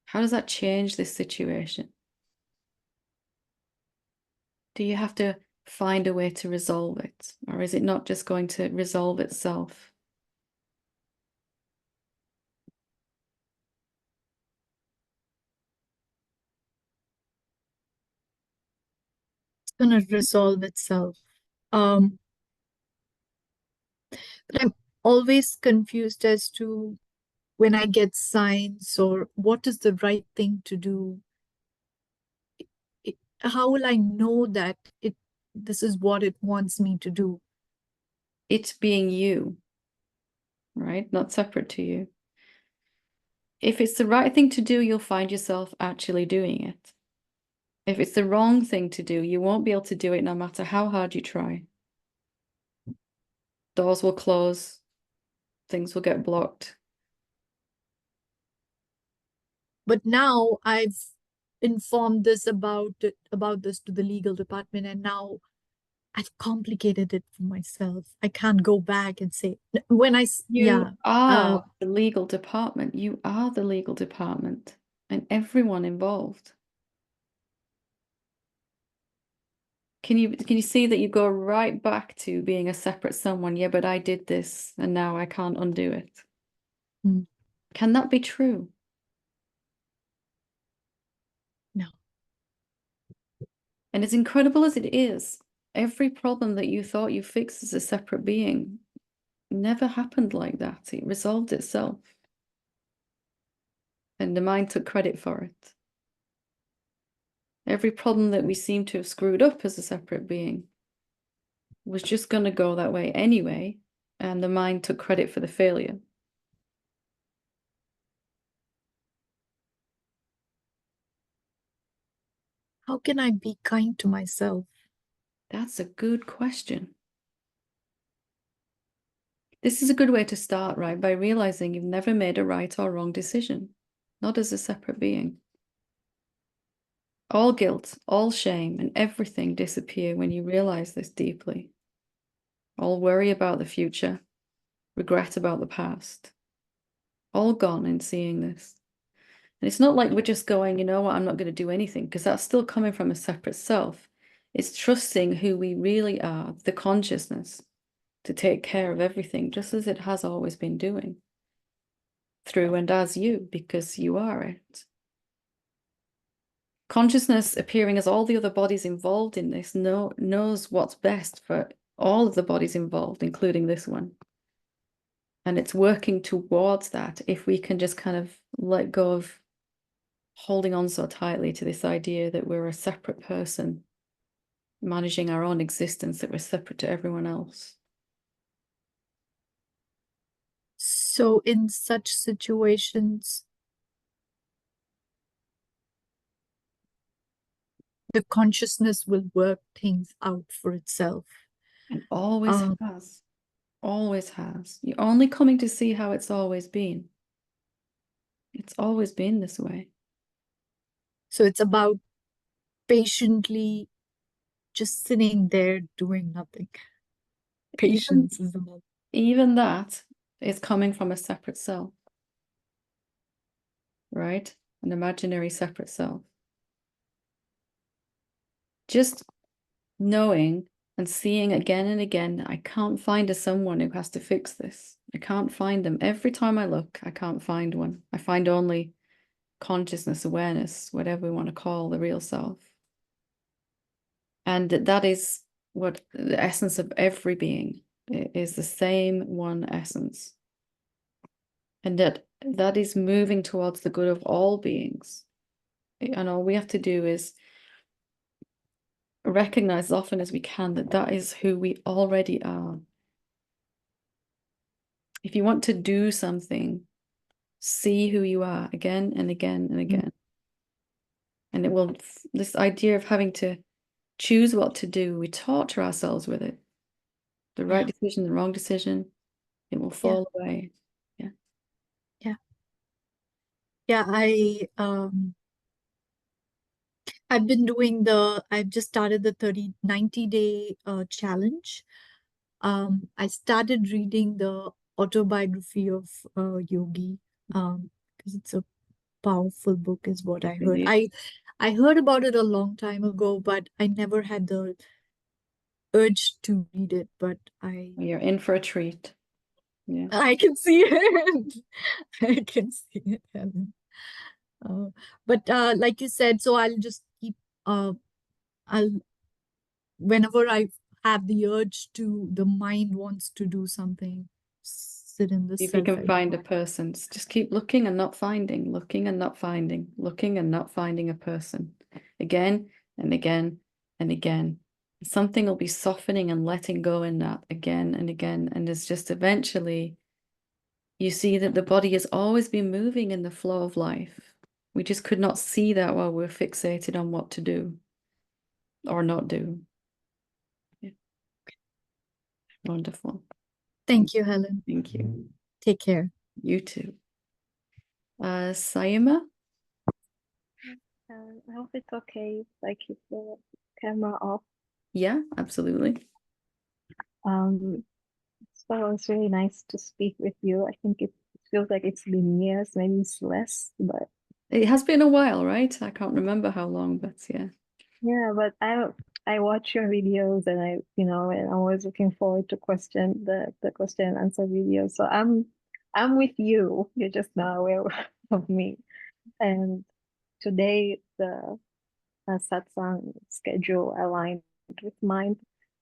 How does that change this situation? Do you have to find a way to resolve it? Or is it not just going to resolve itself? it's going to resolve itself. But I'm always confused as to when I get signs or what is the right thing to do. How will I know that this is what it wants me to do. It being you, right? Not separate to you. If it's the right thing to do, you'll find yourself actually doing it. If it's the wrong thing to do, you won't be able to do it no matter how hard you try. Doors will close, things will get blocked. But now I've informed this about this to the legal department, and now I've complicated it for myself. I can't go back and say when You are the legal department. You are the legal department and everyone involved. Can you see that you go right back to being a separate someone? Yeah, but I did this and now I can't undo it. Can that be true? No. And as incredible as it is, every problem that you thought you fixed as a separate being never happened like that. It resolved itself. And the mind took credit for it. Every problem that we seem to have screwed up as a separate being was just going to go that way anyway, and the mind took credit for the failure. How can I be kind to myself? That's a good question. This is a good way to start, right? By realizing you've never made a right or wrong decision, not as a separate being. All guilt, all shame, and everything disappear when you realize this deeply. All worry about the future, regret about the past, all gone in seeing this. And it's not like we're just going, you know what, I'm not going to do anything, because that's still coming from a separate self. It's trusting who we really are, the consciousness, to take care of everything, just as it has always been doing. Through and as you, because you are it. Consciousness appearing as all the other bodies involved in this knows what's best for all of the bodies involved, including this one. And it's working towards that if we can just kind of let go of holding on so tightly to this idea that we're a separate person managing our own existence, that we're separate to everyone else. So in such situations, the consciousness will work things out for itself. And always has. Always has. You're only coming to see how it's always been. It's always been this way. So it's about patiently just sitting there doing nothing. Patience is the most. Even that is coming from a separate self, right? An imaginary separate self. Just knowing and seeing again and again, I can't find a someone who has to fix this. I can't find them. Every time I look, I can't find one. I find only consciousness, awareness, whatever we want to call the real self. And that is what the essence of every being is, the same one essence. And that is moving towards the good of all beings. And all we have to do is recognize as often as we can that that is who we already are. If you want to do something, see who you are again and again and again. And it will, this idea of having to choose what to do, we torture ourselves with it. The right decision, the wrong decision, it will fall away. I've just started the 90-day challenge. I started reading the autobiography of Yogi, because it's a powerful book is what I heard. I heard about it a long time ago, but I never had the urge to read it, but You're in for a treat. Yeah. I can see it. I can see it, Helen. But like you said, so I'll just keep whenever I have the urge to, the mind wants to do something, sit in the If you can find a person, just keep looking and not finding, looking and not finding, looking and not finding a person, again and again and again something will be softening and letting go in that again and again. And it's just eventually you see that the body has always been moving in the flow of life. We just could not see that while we're fixated on what to do or not do. Yeah. Wonderful. Thank you, Helen. Thank you. Take care. You too. Saima? I hope it's okay if I keep the camera off. Yeah, absolutely. So it was really nice to speak with you. I think it feels like it's been years, maybe it's less, but It has been a while, right? I can't remember how long, but yeah. yeah, but I watch your videos and and I'm always looking forward to the question and answer videos. So I'm with you. You're just not aware of me. And today the satsang schedule aligned with mine.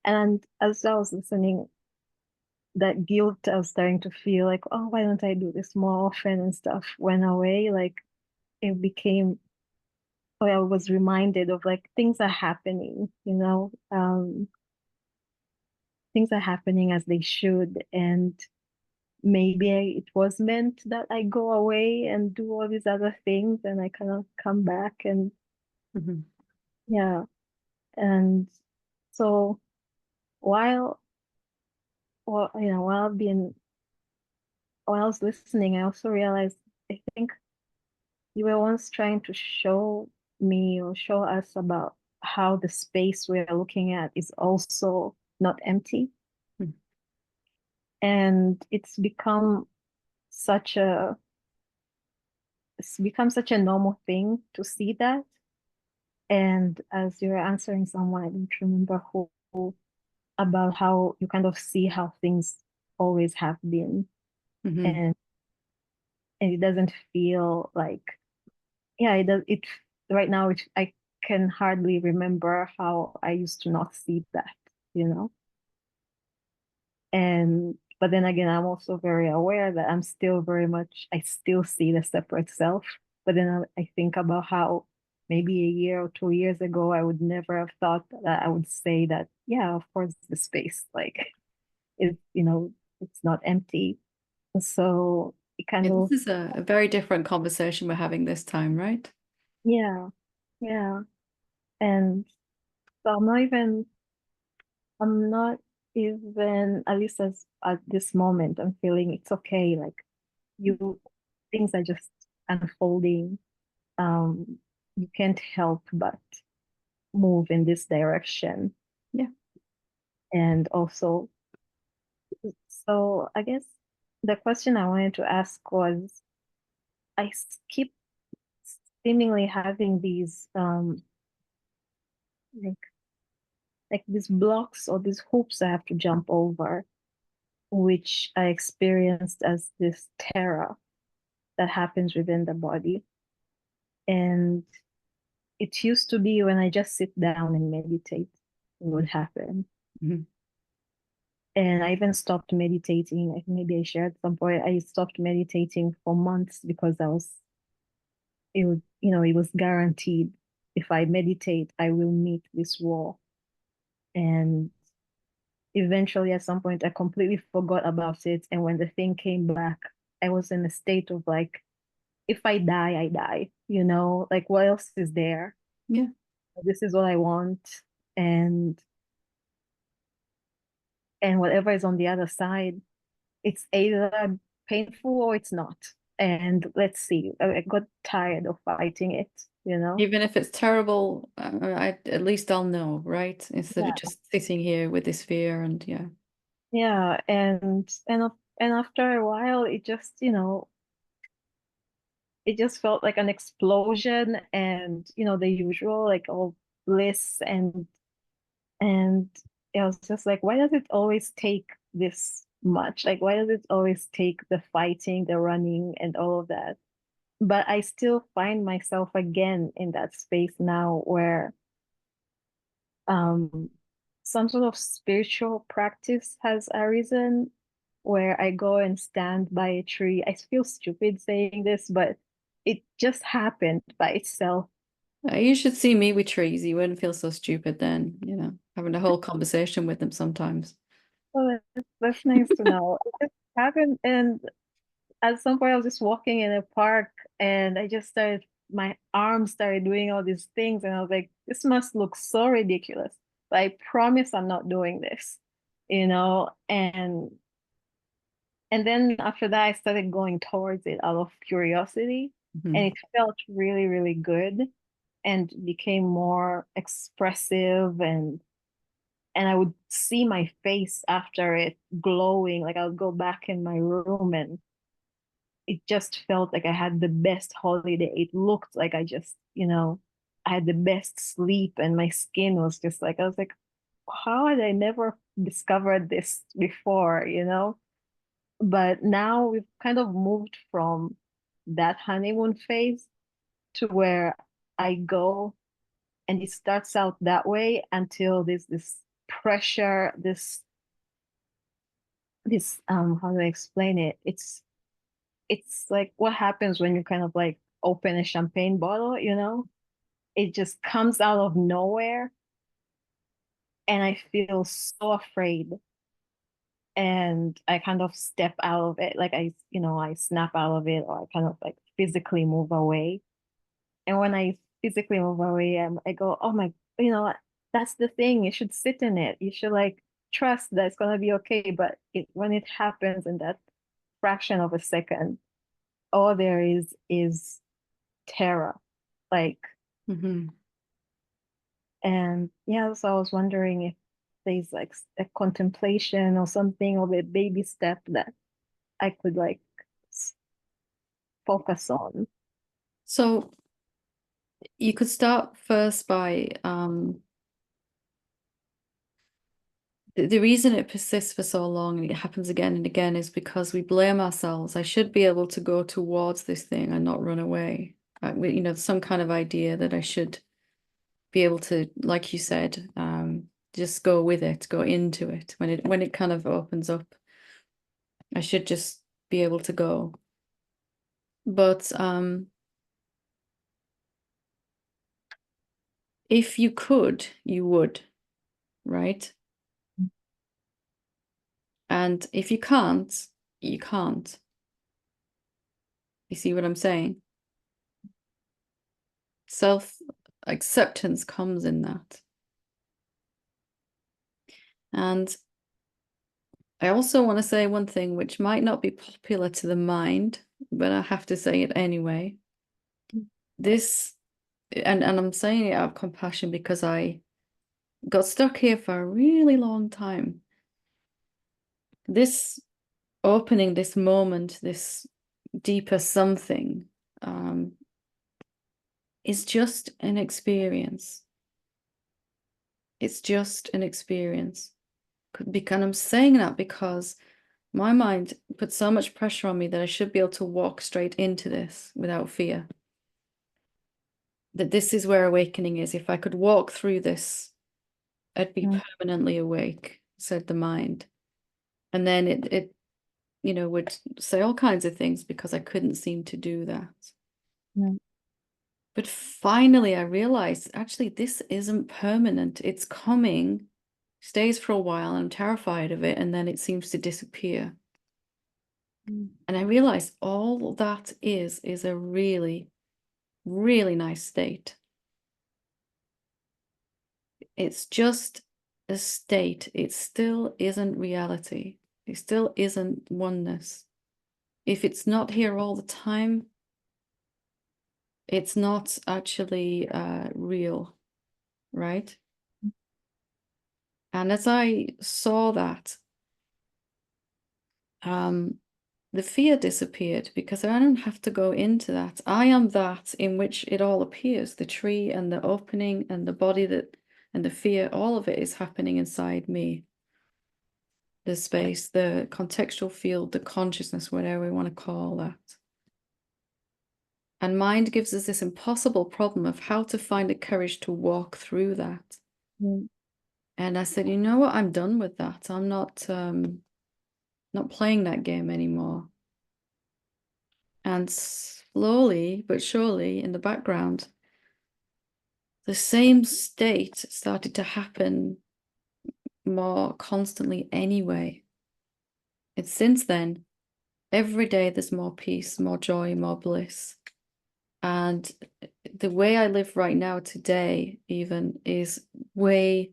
And as I was listening, that guilt I was starting to feel like, oh, why don't I do this more often and stuff went away. Like it became, oh, I was reminded of like things are happening, things are happening as they should. And maybe it was meant that I go away and do all these other things and I kind of come back and yeah. And so while while while I was listening, I also realized I think you were once trying to show me or show us about how the space we're looking at is also not empty. Mm. And it's become such a normal thing to see that. And as you were answering someone, I don't remember who, about how you kind of see how things always have been. And it doesn't feel like, yeah, it does. It right now, I can hardly remember how I used to not see that, you know. And but then again, I'm also very aware that I'm still very much. I still see the separate self. But then I think about how maybe a year or 2 years ago, I would never have thought that I would say that. Yeah, of course, the space it's not empty. So it kind Yeah, of this is a very different conversation we're having this time, right? yeah, yeah. And so I'm not even, at least as at this moment, I'm feeling it's okay. Like things are just unfolding. You can't help but move in this direction. Yeah. And also, so I guess the question I wanted to ask was, keep seemingly having these like these blocks or these hoops I have to jump over, which I experienced as this terror that happens within the body. And it used to be when I just sit down and meditate, it would happen. Mhm. And I even stopped meditating. I think maybe I shared at some point. I stopped meditating for months because it was guaranteed if I meditate, I will meet this wall. And eventually at some point I completely forgot about it. And when the thing came back, I was in a state of like, if I die, I die, like what else is there? Yeah. This is what I want. And whatever is on the other side, it's either painful or it's not. And let's see, I got tired of fighting it, Even if it's terrible, at least I'll know, right? Instead of just sitting here with this fear and yeah. Yeah, and after a while, it just felt like an explosion, and the usual, like, all bliss, and I was just like, why does it always take this much? Like, why does it always take the fighting, the running, and all of that? But I still find myself again in that space now where some sort of spiritual practice has arisen, where I go and stand by a tree. I feel stupid saying this, but it just happened by itself. You should see me with trees. You wouldn't feel so stupid then, you know, having a whole conversation with them sometimes. Oh, that's nice to know. It just happened, and at some point I was just walking in a park, and I just started, my arms started doing all these things, and I was like, this must look so ridiculous, but I promise I'm not doing this, you know? And then after that, I started going towards it out of curiosity, and it felt really, really good and became more expressive, and I would see my face after it glowing. Like I would go back in my room, and it just felt like I had the best holiday. It looked like I just, you know, I had the best sleep, and my skin was just like, I was like, how had I never discovered this before, you know? But now we've kind of moved from that honeymoon phase to where I go and it starts out that way until there's this pressure, this how do I explain it? It's like what happens when you kind of like open a champagne bottle, you know? It just comes out of nowhere, and I feel so afraid, and I kind of step out of it. Like I snap out of it, or I kind of like physically move away. And when I physically move away, I go, oh my, you know, that's the thing. You should sit in it. You should like trust that it's gonna be okay. But when it happens in that fraction of a second, all there is terror. Like, and yeah, so I was wondering if there's like a contemplation or something, or a baby step that I could like focus on. So you could start first by the reason it persists for so long and it happens again and again is because we blame ourselves. I should be able to go towards this thing and not run away. You know, some kind of idea that I should be able to, like you said, just go with it, go into it. When it kind of opens up, I should just be able to go. But if you could, you would, right? And if you can't, you can't. You see what I'm saying? Self-acceptance comes in that. And I also want to say one thing which might not be popular to the mind, but I have to say it anyway. This, and I'm saying it out of compassion because I got stuck here for a really long time. This opening, this moment, this deeper something is just an experience. It's just an experience. Because I'm saying that because my mind put so much pressure on me that I should be able to walk straight into this without fear. That this is where awakening is. If I could walk through this, I'd be permanently awake, said the mind. And then it you know, would say all kinds of things because I couldn't seem to do that. But finally, I realized actually this isn't permanent. It's coming, stays for a while, and I'm terrified of it, and then it seems to disappear. And I realized all that is a really, really nice state. It's just a state. It still isn't reality. It still isn't oneness. If it's not here all the time, it's not actually real, right? And as I saw that, the fear disappeared because I don't have to go into that. I am that in which it all appears, the tree and the opening and the body that and the fear, all of it is happening inside me. The space, the contextual field, the consciousness, whatever we want to call that. And mind gives us this impossible problem of how to find the courage to walk through that. And I said, you know what? I'm done with that. I'm not playing that game anymore. And slowly but surely in the background, the same state started to happen more constantly anyway. It's since then, every day there's more peace, more joy, more bliss. And the way I live right now today even is way,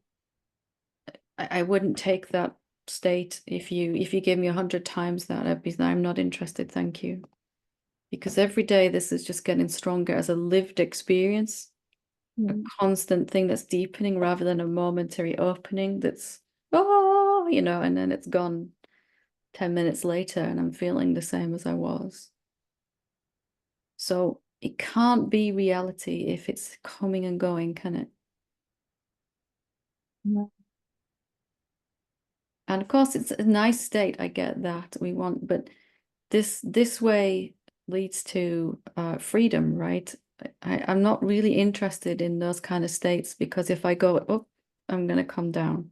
I wouldn't take that state if you gave me 100 times that. I'd be, I'm not interested, thank you. Because every day this is just getting stronger as a lived experience, a constant thing that's deepening rather than a momentary opening that's, oh, you know, and then it's gone 10 minutes later and I'm feeling the same as I was. So it can't be reality if it's coming and going, can it? No. And of course, it's a nice state. I get that we want, but this way leads to freedom, right? I'm not really interested in those kind of states because if I go up, I'm going to come down.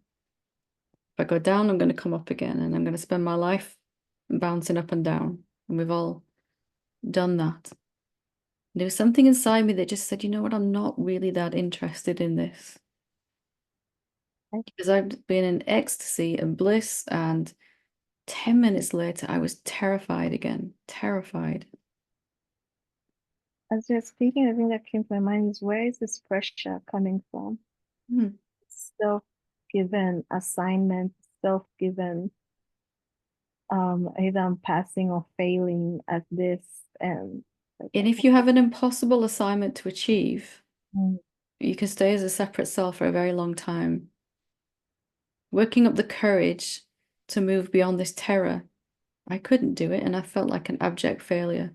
If I go down, I'm going to come up again, and I'm going to spend my life bouncing up and down. And we've all done that. There was something inside me that just said, you know what, I'm not really that interested in this. Because I've been in ecstasy and bliss, and 10 minutes later, I was terrified again, terrified. As you're speaking, the thing that came to my mind is, where is this pressure coming from? Self-given assignment, self-given, either I'm passing or failing at this. And if you have an impossible assignment to achieve, you can stay as a separate self for a very long time. Working up the courage to move beyond this terror, I couldn't do it, and I felt like an abject failure.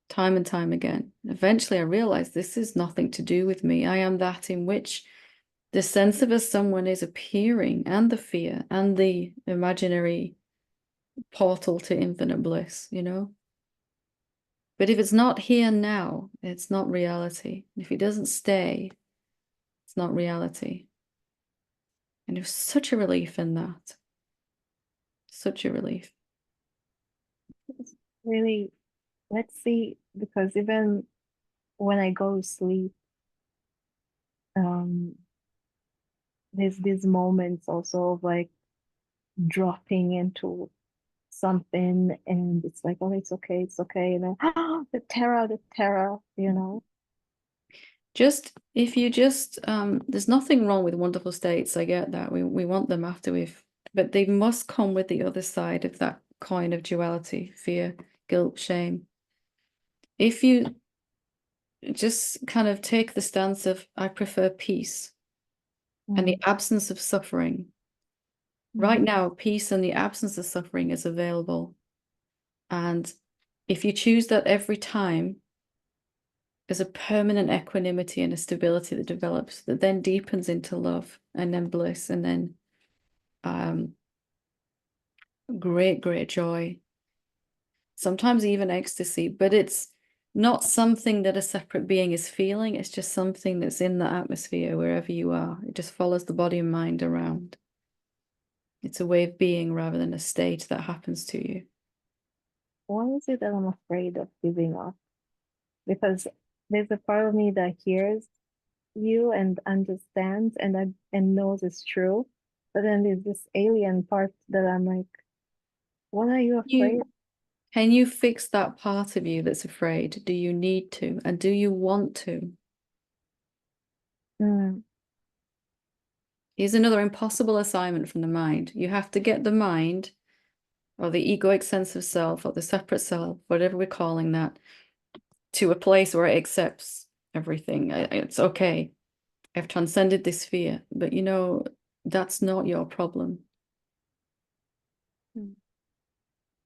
Time and time again. Eventually I realized this is nothing to do with me. I am that in which the sense of a someone is appearing, and the fear, and the imaginary portal to infinite bliss, you know? But if it's not here now, it's not reality. If it doesn't stay, it's not reality. And it was such a relief in that. Such a relief. it's really, let's see, because even when I go to sleep, there's these moments also of like dropping into something, and it's like, oh, it's okay, and then the terror, you know. Just if you just there's nothing wrong with wonderful states. I get that. We want them after we've, but they must come with the other side of that coin of duality, fear, guilt, shame. If you just kind of take the stance of I prefer peace and the absence of suffering. Right now, peace and the absence of suffering is available. And if you choose that every time, there's a permanent equanimity and a stability that develops that then deepens into love and then bliss and then great joy. Sometimes even ecstasy, but it's not something that a separate being is feeling. It's just something that's in the atmosphere wherever you are. It just follows the body and mind around. It's a way of being rather than a state that happens to you. Why is it that I'm afraid of giving up? Because there's a part of me that hears you and understands and knows it's true, but then there's this alien part that I'm like, what are you afraid of? Can you fix that part of you that's afraid? Do you need to? And do you want to? Here's another impossible assignment from the mind. You have to get the mind or the egoic sense of self or the separate self, whatever we're calling that, to a place where it accepts everything. It's okay. I've transcended this fear, but you know, that's not your problem.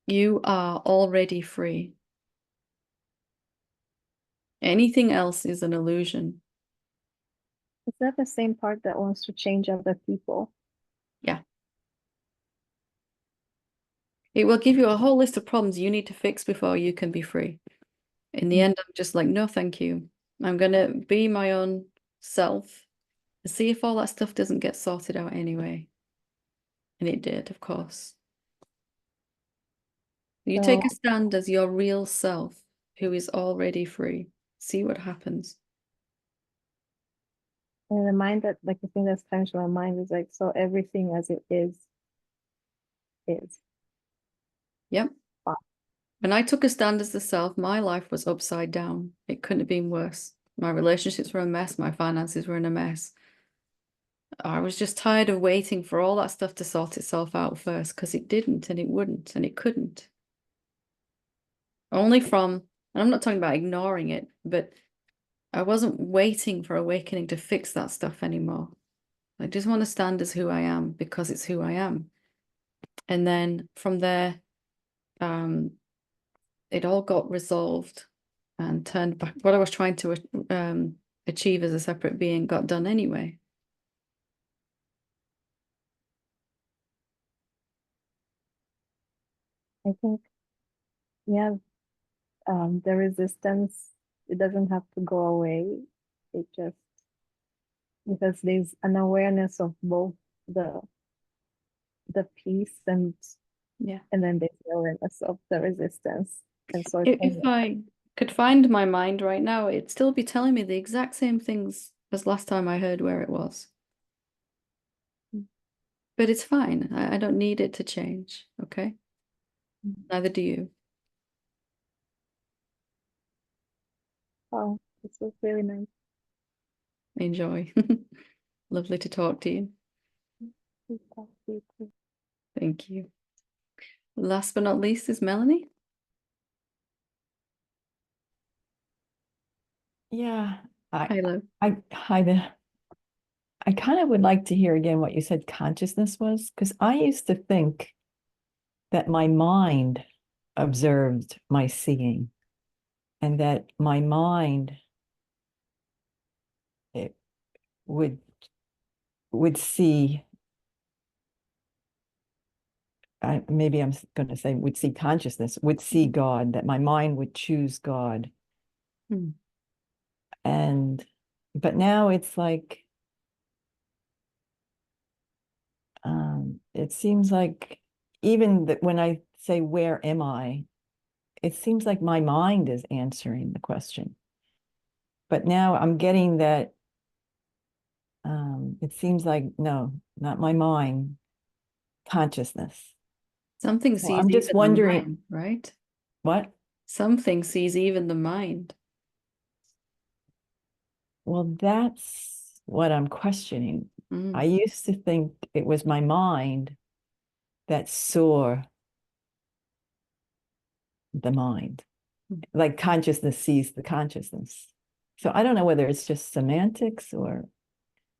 You are already free. Anything else is an illusion. Is that the same part that wants to change other people? Yeah. It will give you a whole list of problems you need to fix before you can be free. In the end, I'm just like, no, thank you. I'm going to be my own self and see if all that stuff doesn't get sorted out anyway. And it did, of course. You take a stand as your real self who is already free. See what happens. And the mind that, like, the thing that's coming to my mind is like, so everything as it is. Yep. Wow. When I took a stand as the self, my life was upside down. It couldn't have been worse. My relationships were a mess. My finances were in a mess. I was just tired of waiting for all that stuff to sort itself out first, because it didn't, and it wouldn't, and it couldn't. Only from, and I'm not talking about ignoring it, but I wasn't waiting for awakening to fix that stuff anymore. I just want to stand as who I am because it's who I am. And then from there, it all got resolved and turned back. What I was trying to achieve as a separate being got done anyway. I think, yeah, the resistance, it doesn't have to go away. It just, because there's an awareness of both the peace and Yeah. and then there's the awareness of the resistance. And so If I could find my mind right now, it'd still be telling me the exact same things as last time I heard where it was. But it's fine. I don't need it to change, okay? Neither do you. oh, this was really nice. Enjoy. Lovely to talk to you. Thank you. Last but not least is Melanie. Yeah, Hello. hi there. I kind of would like to hear again what you said consciousness was, because I used to think that my mind observed my seeing, and that my mind it would see. Maybe I'm going to say would see consciousness, would see God, that my mind would choose God. But now it's like, it seems like even that when I say, where am I? It seems like my mind is answering the question. But now I'm getting that it seems like, no, not my mind, consciousness. Something So sees I'm just even the wondering, mind, right? what? Something sees even the mind. Well, that's what I'm questioning. I Mm. used to think it was my mind that saw the mind, like consciousness sees the consciousness. So I don't know whether it's just semantics or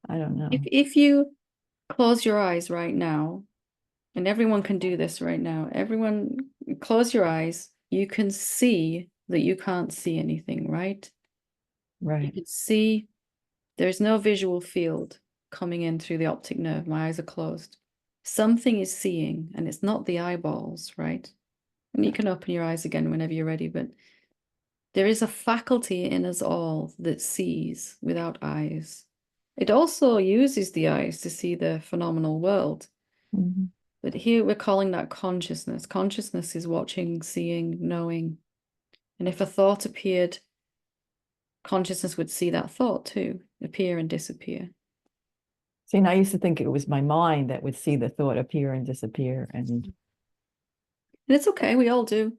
I don't know. If you close your eyes right now, and everyone can do this right now, everyone close your eyes, you can see that you can't see anything, right? You Right. can see there's no visual field coming in through the optic nerve. My eyes are closed. Something is seeing, and it's not the eyeballs, right? And you can open your eyes again whenever you're ready, but there is a faculty in us all that sees without eyes. It also uses the eyes to see the phenomenal world. Mhm. But here we're calling that consciousness. Consciousness is watching, seeing, knowing. And if a thought appeared, consciousness would see that thought too, appear and disappear. See, and I used to think it was my mind that would see the thought appear and disappear. And it's okay, we all do.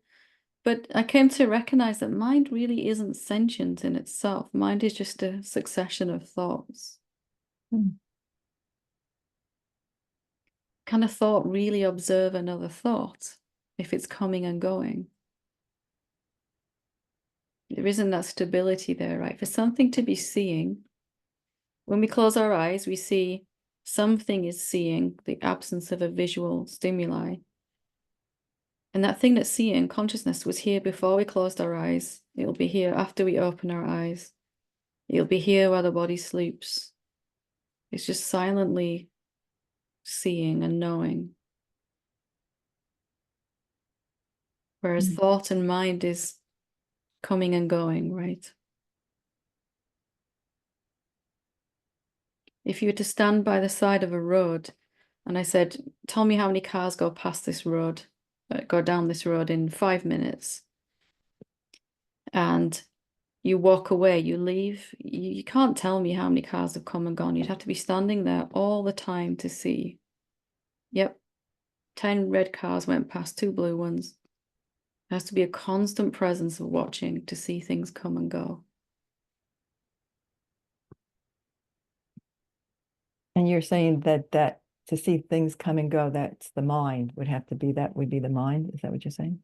But I came to recognize that mind really isn't sentient in itself. Mind is just a succession of thoughts. Can a thought really observe another thought if it's coming and going? There isn't that stability there, right? For something to be seeing, when we close our eyes, we see something is seeing the absence of a visual stimuli. And that thing that's seeing, consciousness, was here before we closed our eyes. It'll be here after we open our eyes. It'll be here while the body sleeps. It's just silently seeing and knowing. Whereas thought and mind is coming and going, right? If you were to stand by the side of a road and I said, tell me how many cars go past this road, go down this road in 5 minutes. And You walk away, you leave. You can't tell me how many cars have come and gone. You'd have to be standing there all the time to see. Yep, 10 red cars went past, 2 blue ones. There has to be a constant presence of watching to see things come and go. And you're saying that to see things come and go, that's the mind would have to be, that would be the mind. Is that what you're saying?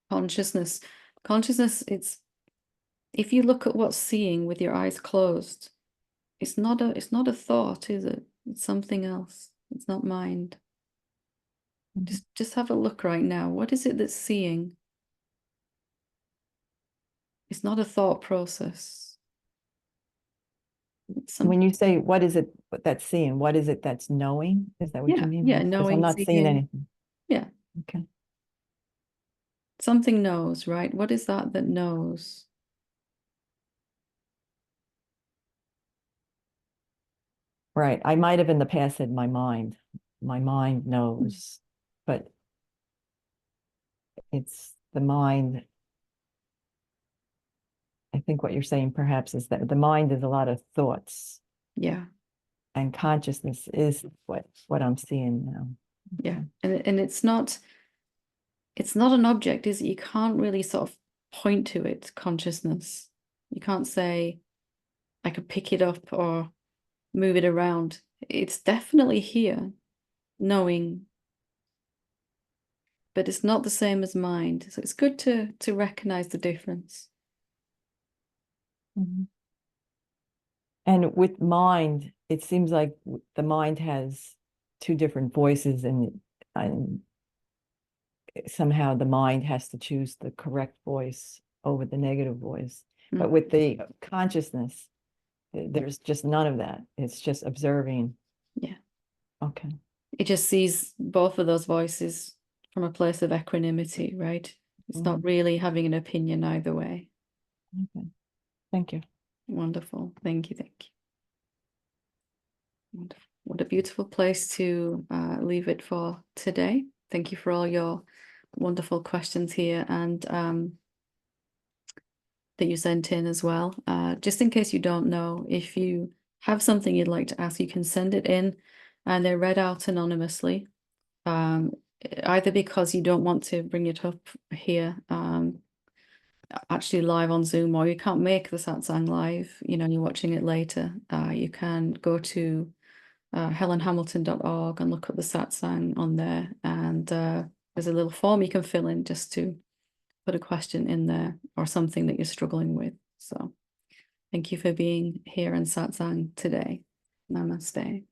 Consciousness, it's, if you look at what's seeing with your eyes closed, it's not a thought, is it? It's something else. It's not mind. Just have a look right now. What is it that's seeing? It's not a thought process. When you say, what is it that's seeing? What is it that's knowing? Is that what you mean? Yeah, Because knowing, I'm not seeing seeing. anything. Yeah. Okay. Something knows, right? What is that knows? Right. I might have in the past said my mind. My mind knows, but it's the mind. I think what you're saying perhaps is that the mind is a lot of thoughts. Yeah. And consciousness is what I'm seeing now. Yeah. And it's not an object, is it? You can't really sort of point to it, consciousness. You can't say, I could pick it up or move it around. It's definitely here, knowing, but it's not the same as mind. So it's good to recognize the difference. Mm-hmm. And with mind, it seems like the mind has two different voices, and somehow the mind has to choose the correct voice over the negative voice. Mm. But with the consciousness, there's just none of that. It's just observing. Yeah. Okay. It just sees both of those voices from a place of equanimity, right? It's not really having an opinion either way. Okay. Thank you. Wonderful. Thank you. Thank you. Wonderful. What a beautiful place to leave it for today. Thank you for all your wonderful questions here and that you sent in as well. Just in case you don't know, if you have something you'd like to ask, you can send it in and they're read out anonymously. Either because you don't want to bring it up here actually live on Zoom, or you can't make the satsang live, you're watching it later, you can go to helenhamilton.org and look up the satsang on there, and there's a little form you can fill in just to put a question in there or something that you're struggling with. So thank you for being here in satsang today. Namaste.